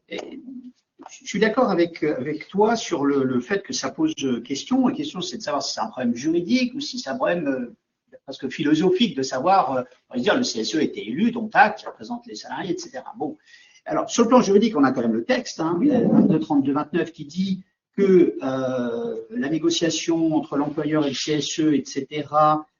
je suis d'accord avec toi sur le fait que ça pose question. La question, c'est de savoir si c'est un problème juridique ou si c'est un problème presque philosophique de savoir, on va dire, le CSE a été élu, donc TAC, qui représente les salariés, etc. Bon. Alors, sur le plan juridique, on a quand même le texte, 22-32-29, qui dit que la négociation entre l'employeur et le CSE, etc.,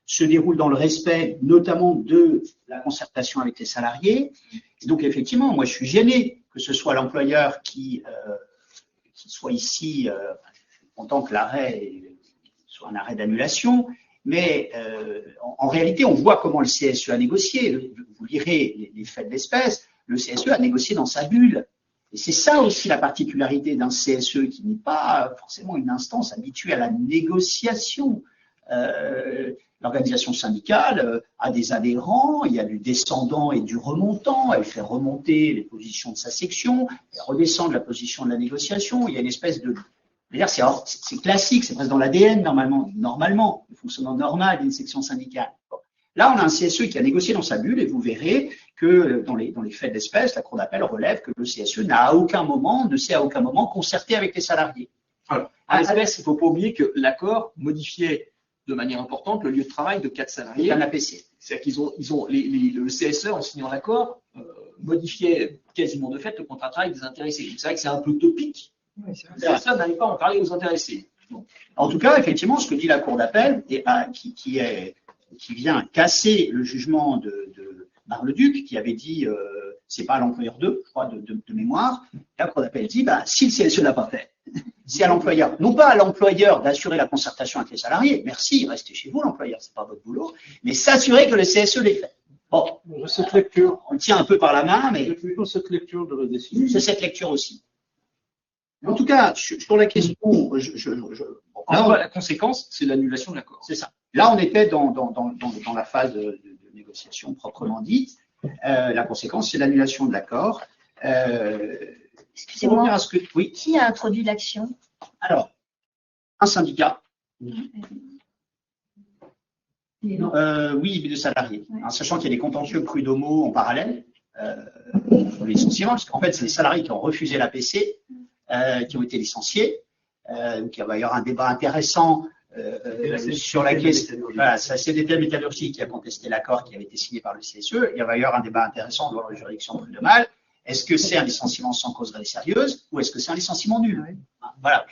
se déroule dans le respect notamment de la concertation avec les salariés. Et donc, effectivement, moi, je suis gêné que ce soit l'employeur qui soit ici, en tant que l'arrêt soit un arrêt d'annulation, mais en réalité, on voit comment le CSE a négocié. Vous lirez les faits de l'espèce. Le CSE a négocié dans sa bulle. Et c'est ça aussi la particularité d'un CSE qui n'est pas forcément une instance habituée à la négociation. L'organisation syndicale a des adhérents, il y a du descendant et du remontant, elle fait remonter les positions de sa section, elle redescend de la position de la négociation, il y a une espèce de... C'est classique, c'est presque dans l'ADN normalement, le fonctionnement normal d'une section syndicale. Là, on a un CSE qui a négocié dans sa bulle et vous verrez que dans les faits d'espèce, la Cour d'appel relève que le CSE ne s'est à aucun moment concerté avec les salariés. Alors, à l'espèce, il ne faut pas oublier que l'accord modifiait de manière importante le lieu de travail de 4 salariés. Un APC. C'est-à-dire qu'ils ont le CSE, en signant l'accord, modifiait quasiment de fait le contrat de travail des intéressés. C'est vrai que c'est un peu utopique. Oui, c'est vrai. Personne n'allait pas en parler aux intéressés. Bon. En tout cas, effectivement, ce que dit la Cour d'appel, qui vient casser le jugement de Bar-le-Duc, qui avait dit c'est pas à l'employeur d'eux, je crois, de mémoire. La Cour d'appel dit si le CSE l'a pas fait, c'est à l'employeur. Non pas à l'employeur d'assurer la concertation avec les salariés, merci, restez chez vous, l'employeur, c'est pas votre boulot, mais s'assurer que le CSE l'ait fait. Bon, Cette lecture, on le tient un peu par la main, mais c'est plutôt cette lecture de la décision. c'est cette lecture aussi. En tout cas, sur la question, Encore la conséquence, c'est l'annulation de l'accord. c'est ça. Là, on était dans la phase de négociation proprement dite. La conséquence, c'est l'annulation de l'accord. Pour Excusez-moi, revenir à ce que, oui. qui a introduit l'action? Alors, un syndicat. Oui, mais de salariés. Ouais. Hein, sachant qu'il y a des contentieux prud'homaux en parallèle sur les licenciements, parce qu'en fait, c'est les salariés qui ont refusé l'APC, qui ont été licenciés. Donc, il va y avoir un débat intéressant sur la question. Voilà, c'est la CDT métallurgique qui a contesté l'accord qui avait été signé par le CSE. Il va y avoir un débat intéressant devant la juridiction prud'homale. Est-ce que c'est un licenciement sans cause réelle sérieuse ou est-ce que c'est un licenciement nul? Voilà,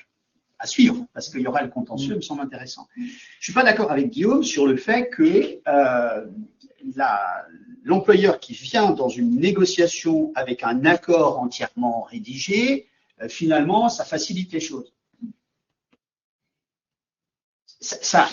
à suivre, parce qu'il y aura le contentieux, il me semble intéressant. Je ne suis pas d'accord avec Guillaume sur le fait que l'employeur qui vient dans une négociation avec un accord entièrement rédigé, finalement, ça facilite les choses. Ça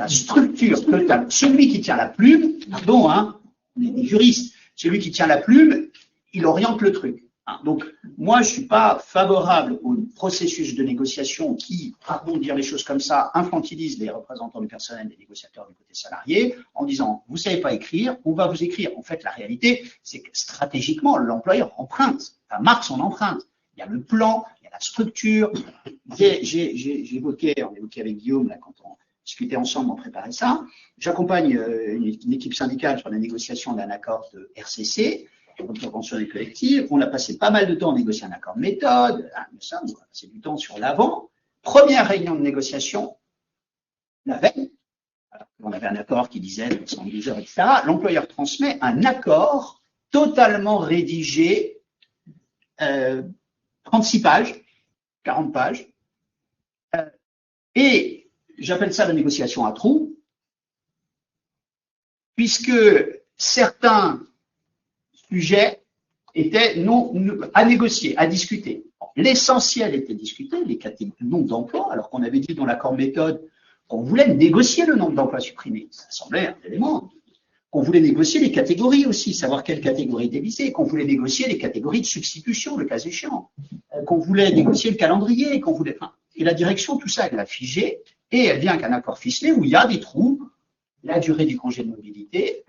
structure totalement. Celui qui tient la plume, pardon, hein, les juristes, celui qui tient la plume, il oriente le truc. Hein. Donc, moi, je ne suis pas favorable au processus de négociation qui, pardon de dire les choses comme ça, infantilise les représentants du personnel, des négociateurs du côté salarié, en disant, vous ne savez pas écrire, on va vous écrire. En fait, la réalité, c'est que stratégiquement, l'employeur emprunte, enfin, marque son empreinte. Il y a le plan, il y a la structure. On évoquait avec Guillaume, là, quand on discutait ensemble, on préparait ça. J'accompagne une équipe syndicale sur la négociation d'un accord de RCC, de convention collective. On a passé pas mal de temps à négocier un accord de méthode. On a passé du temps sur l'avant. Première réunion de négociation, la veille, on avait un accord qui disait 72 heures, etc. L'employeur transmet un accord totalement rédigé, 36 pages, 40 pages, et j'appelle ça la négociation à trous, puisque certains sujets étaient à négocier, à discuter. L'essentiel était discuté, le nombre d'emplois, alors qu'on avait dit dans l'accord méthode qu'on voulait négocier le nombre d'emplois supprimés. Ça semblait un élément. Qu'on voulait négocier les catégories aussi, savoir quelle catégorie était visée, qu'on voulait négocier les catégories de substitution, le cas échéant, qu'on voulait négocier le calendrier, et la direction, tout ça, elle l'a figé, et elle vient qu'un accord ficelé où il y a des trous, la durée du congé de mobilité,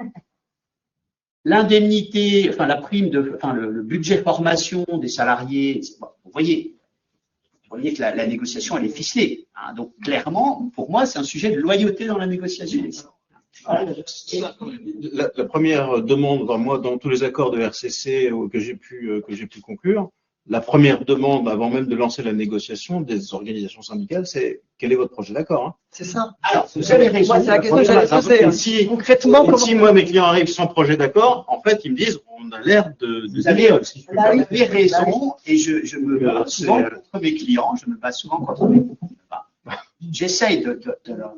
l'indemnité, enfin la prime le budget formation des salariés. Bon, vous voyez que la négociation, elle est ficelée. Hein, donc clairement, pour moi, c'est un sujet de loyauté dans la négociation. Voilà. La première demande, moi, dans tous les accords de RCC que j'ai pu conclure, la première demande, avant même de lancer la négociation des organisations syndicales, c'est quel est votre projet d'accord, hein? C'est ça. Alors, vous avez raison. Moi, c'est la question que j'allais poser. Si, Concrètement, comment si moi, mes clients arrivent sans projet d'accord, en fait, ils me disent, on a l'air de Vous avez raison, Bah oui. et je me bats souvent contre mes clients, J'essaye de leur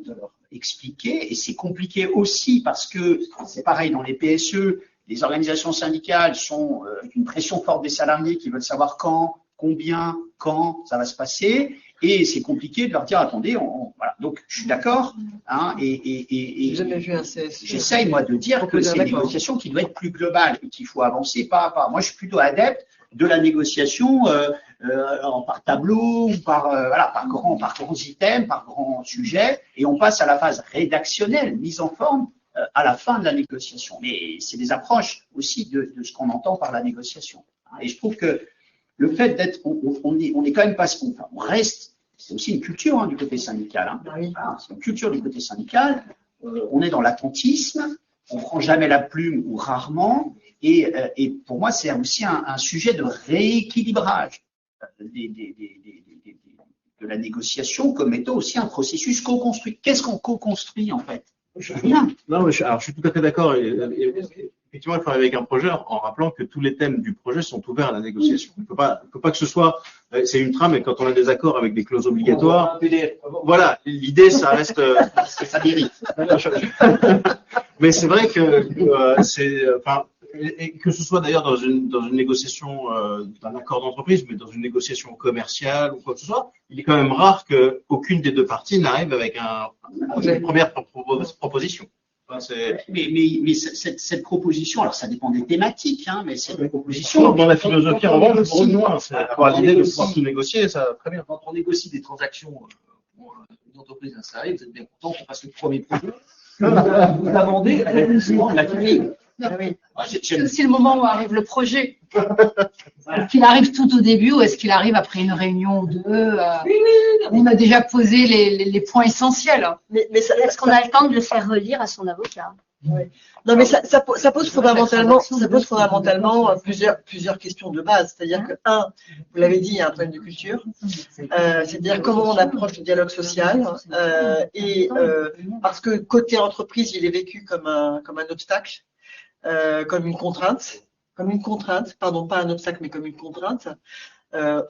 expliquer, et c'est compliqué aussi parce que c'est pareil dans les PSE, les organisations syndicales sont avec une pression forte des salariés qui veulent savoir quand, combien, quand ça va se passer, et c'est compliqué de leur dire attendez, voilà. Donc je suis d'accord, hein, et jamais vu un CSE. j'essaye moi de dire que c'est une négociation qui doit être plus globale et qu'il faut avancer pas à pas. Moi je suis plutôt adepte de la négociation par tableau, ou par grands items, par grands sujets, et on passe à la phase rédactionnelle, mise en forme, à la fin de la négociation. Mais c'est des approches aussi de ce qu'on entend par la négociation. Et je trouve que le fait d'être, on est quand même pas, on reste, c'est aussi une culture du côté syndical. Hein. Voilà, c'est une culture du côté syndical. On est dans l'attentisme, on prend jamais la plume ou rarement. Et pour moi, c'est aussi un sujet de rééquilibrage de la négociation comme étant aussi un processus co-construit. Qu'est-ce qu'on co-construit en fait? Rien. Non, alors je suis tout à fait d'accord. effectivement, il faut arriver avec un projet en rappelant que tous les thèmes du projet sont ouverts à la négociation. Il ne faut pas que ce soit, c'est une trame, et quand on a des accords avec des clauses obligatoires, voilà, l'idée, ça reste, ça mérite. Mais c'est vrai que et que ce soit d'ailleurs dans une négociation d'un accord d'entreprise, mais dans une négociation commerciale ou quoi que ce soit, il est quand même rare qu'aucune des deux parties n'arrive avec une première proposition. Enfin, mais cette proposition, alors ça dépend des thématiques, hein, mais cette proposition. Dans la philosophie, en revanche, pour une loi, c'est avoir l'idée de pouvoir tout négocier, ça très bien. Quand on négocie des transactions pour une entreprise installée, vous êtes bien content qu'on fasse le premier projet. Vous amendez la famille. C'est aussi le moment où arrive le projet. Est-ce qu'il arrive tout au début ou est-ce qu'il arrive après une réunion ou deux On a déjà posé les points essentiels. Mais est-ce qu'on a le temps de le faire relire à son avocat? Ouais. Non, mais ça pose fondamentalement plusieurs questions de base. C'est-à-dire que, vous l'avez dit, il y a un problème de culture. C'est-à-dire comment on approche le dialogue social. Parce que côté entreprise, il est vécu comme un obstacle. Comme une contrainte, pardon, pas un obstacle, mais comme une contrainte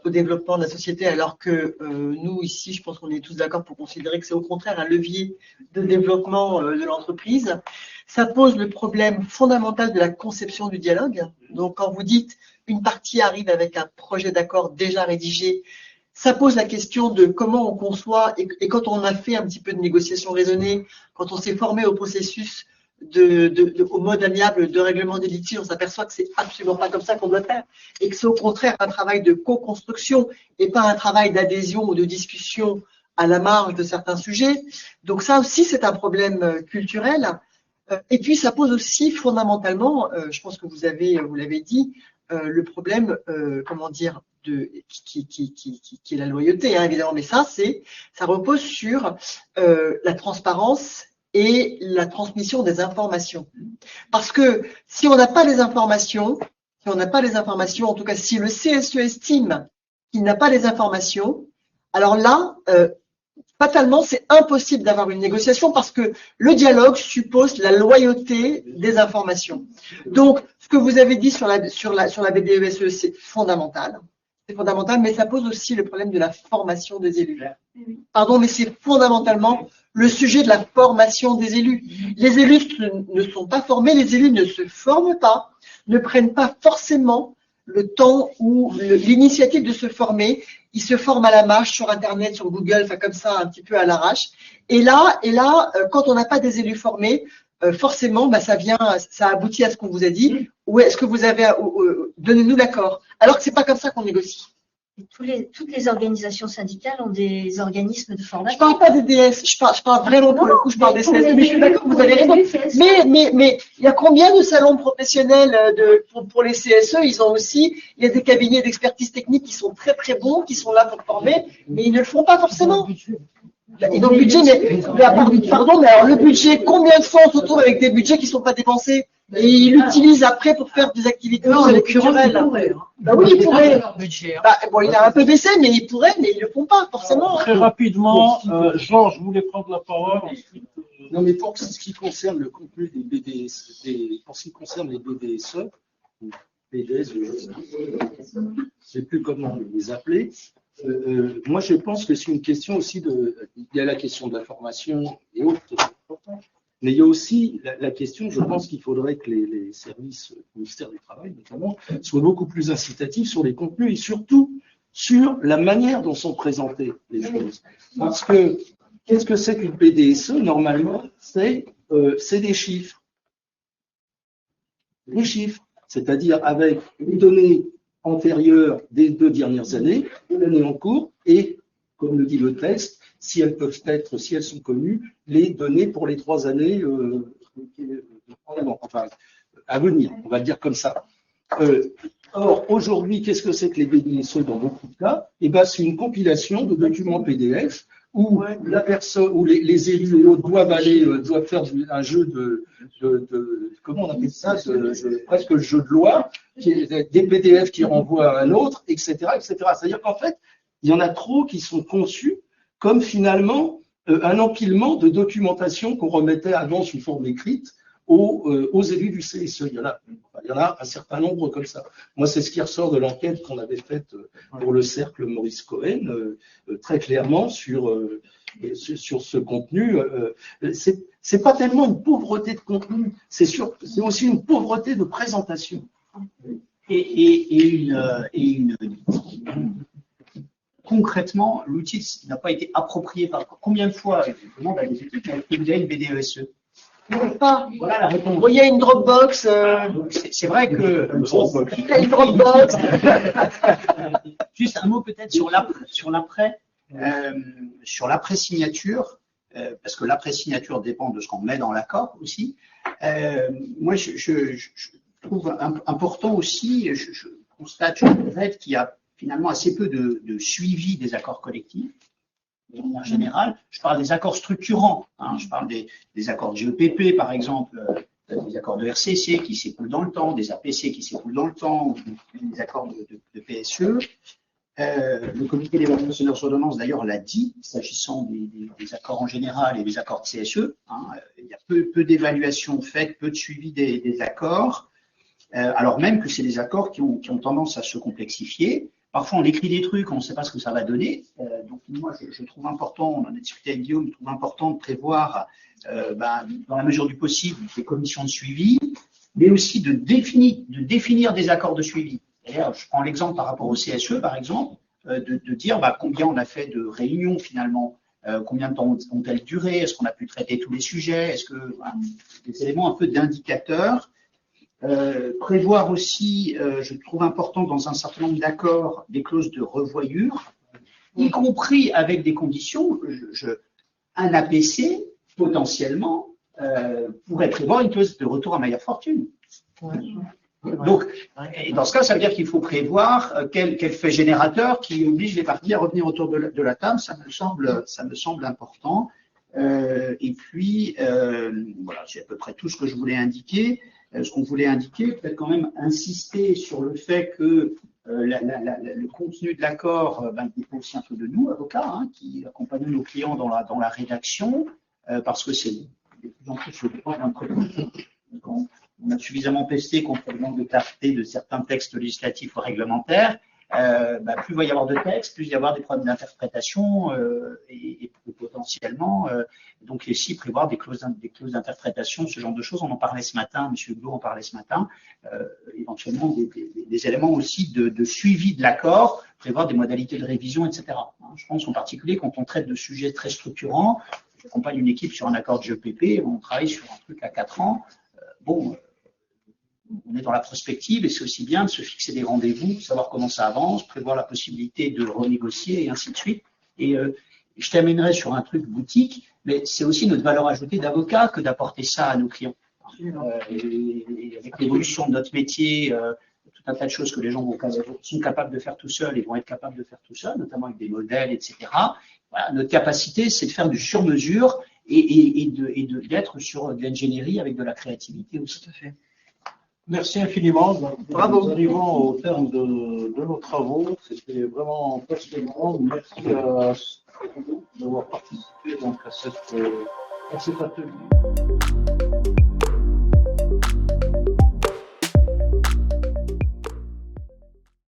au développement de la société, alors que nous, ici, je pense qu'on est tous d'accord pour considérer que c'est au contraire un levier de développement de l'entreprise. Ça pose le problème fondamental de la conception du dialogue. Donc, quand vous dites une partie arrive avec un projet d'accord déjà rédigé, ça pose la question de comment on conçoit, et quand on a fait un petit peu de négociation raisonnée, quand on s'est formé au processus au mode amiable de règlement des litiges, on s'aperçoit que c'est absolument pas comme ça qu'on doit faire et que c'est au contraire un travail de co-construction et pas un travail d'adhésion ou de discussion à la marge de certains sujets. Donc ça aussi, c'est un problème culturel. Et puis, ça pose aussi fondamentalement, je pense que vous l'avez dit, le problème, comment dire, qui est la loyauté, hein, évidemment. Mais ça repose sur la transparence et la transmission des informations. Parce que si on n'a pas les informations, en tout cas si le CSE estime qu'il n'a pas les informations, alors là, fatalement, c'est impossible d'avoir une négociation parce que le dialogue suppose la loyauté des informations. Donc, ce que vous avez dit sur la BDESE, c'est fondamental. C'est fondamental, mais ça pose aussi le problème de la formation des élus. Pardon, mais c'est fondamentalement le sujet de la formation des élus. Les élus ne sont pas formés, les élus ne se forment pas, ne prennent pas forcément le temps ou l'initiative de se former. Ils se forment à la marche sur Internet, sur Google, enfin comme ça, un petit peu à l'arrache. Et là, quand on n'a pas des élus formés, forcément, ça aboutit à ce qu'on vous a dit. Ou est-ce que vous avez, donnez-nous l'accord. Alors que c'est pas comme ça qu'on négocie. Toutes les organisations syndicales ont des organismes de formation. Je parle pas des DS, je parle vraiment pour le coup, je parle des CS. Mais je suis d'accord, vous avez raison. Mais il y a combien de salons professionnels pour les CSE? Il y a des cabinets d'expertise technique qui sont très très bons, qui sont là pour former, mais ils ne le font pas forcément. Et donc, budget, pardon, mais alors le budget, combien de fois on se retrouve avec des budgets qui ne sont pas dépensés et ils l'utilisent après pour faire des activités culturelles? Oui, il pourrait. Il a un peu baissé, mais il pourrait, mais ils ne le font pas, forcément. Très rapidement, Georges voulait prendre la parole. Ensuite, non, mais pour ce qui concerne le contenu des BDS, pour ce qui concerne les BDSE, ou BDS, je ne sais plus comment les appeler. Moi, je pense que c'est une question aussi il y a la question de la formation et autres, mais il y a aussi la question, je pense qu'il faudrait que les services du ministère du Travail, notamment, soient beaucoup plus incitatifs sur les contenus et surtout sur la manière dont sont présentées les choses. Parce que, qu'est-ce que c'est qu'une BDSE? Normalement, c'est des chiffres. Des chiffres, c'est-à-dire avec les données antérieures des 2 dernières années, l'année en cours, et, comme le dit le texte, si elles sont connues, les données pour les 3 années à venir, on va le dire comme ça. Or, aujourd'hui, qu'est-ce que c'est que les BDSE dans beaucoup de cas? C'est une compilation de documents PDF où la personne, où les élus et autres doivent faire un jeu de comment on appelle ça, presque le jeu de loi, des PDF qui renvoient à un autre, etc., etc. C'est-à-dire qu'en fait, il y en a trop qui sont conçus comme finalement un empilement de documentation qu'on remettait avant sous forme écrite aux élus du CSE. Il y en a un certain nombre comme ça. Moi, c'est ce qui ressort de l'enquête qu'on avait faite pour le cercle Maurice Cohen, très clairement sur ce contenu. C'est pas tellement une pauvreté de contenu, c'est aussi une pauvreté de présentation. Concrètement, l'outil n'a pas été approprié par combien de fois, je demande à des équipes, vous avez une BDESE? Voilà la réponse. Il y a une Dropbox. C'est vrai que Il y a une Dropbox. juste un mot peut-être sur l'après signature, parce que l'après signature dépend de ce qu'on met dans l'accord aussi. Moi, je trouve important aussi, je constate, je regrette qu'il y a finalement assez peu de suivi des accords collectifs. De manière générale, je parle des accords structurants, hein, je parle des accords de GEPP par exemple, des accords de RCC qui s'écoulent dans le temps, des APC qui s'écoulent dans le temps, ou des accords de PSE. Le comité d'évaluation des ordonnances d'ailleurs l'a dit, s'agissant des accords en général et des accords de CSE, hein, il y a peu d'évaluation faite, peu de suivi des accords, alors même que c'est des accords qui ont tendance à se complexifier. Parfois, on écrit des trucs, on ne sait pas ce que ça va donner. Donc, moi, je trouve important, on en a discuté avec Guillaume, je trouve important de prévoir, dans la mesure du possible, des commissions de suivi, mais aussi de définir des accords de suivi. D'ailleurs, je prends l'exemple par rapport au CSE, par exemple, de dire combien on a fait de réunions finalement, combien de temps ont-elles duré, est-ce qu'on a pu traiter tous les sujets, est-ce que des éléments un peu d'indicateurs. Prévoir aussi, je trouve important dans un certain nombre d'accords, des clauses de revoyure, y compris avec des conditions. Un APC, potentiellement, pourrait prévoir une clause de retour à meilleure fortune. Donc, et dans ce cas, ça veut dire qu'il faut prévoir quel fait générateur qui oblige les parties à revenir autour de la table. Ça me semble important. Et puis, voilà, c'est à peu près tout ce que je voulais indiquer. Ce qu'on voulait indiquer, peut-être quand même insister sur le fait que le contenu de l'accord dépend aussi un peu de nous, avocats, hein, qui accompagnons nos clients dans la rédaction, parce que c'est de plus en plus le point d'entreprise. On a suffisamment pesté contre le manque de clarté de certains textes législatifs ou réglementaires. Plus il va y avoir de textes, plus il va y avoir des problèmes d'interprétation et potentiellement, donc ici prévoir des clauses d'interprétation, ce genre de choses. On en parlait ce matin, M. Hugo en parlait ce matin, éventuellement des éléments aussi de suivi de l'accord, prévoir des modalités de révision, etc. Je pense en particulier quand on traite de sujets très structurants, j'accompagne une équipe sur un accord de GEPP, on travaille sur un truc à 4 ans, on est dans la prospective et c'est aussi bien de se fixer des rendez-vous, savoir comment ça avance, prévoir la possibilité de renégocier et ainsi de suite. Et je terminerai sur un truc boutique, mais c'est aussi notre valeur ajoutée d'avocat que d'apporter ça à nos clients. Et avec l'évolution de notre métier, tout un tas de choses que les gens sont capables de faire tout seuls et vont être capables de faire tout seuls, notamment avec des modèles, etc. Voilà, notre capacité, c'est de faire du sur-mesure et d'être sur de l'ingénierie avec de la créativité aussi. Tout à fait. Merci infiniment. Bravo. Nous arrivons au terme de nos travaux. C'était vraiment passionnant. Merci d'avoir participé donc à cet atelier.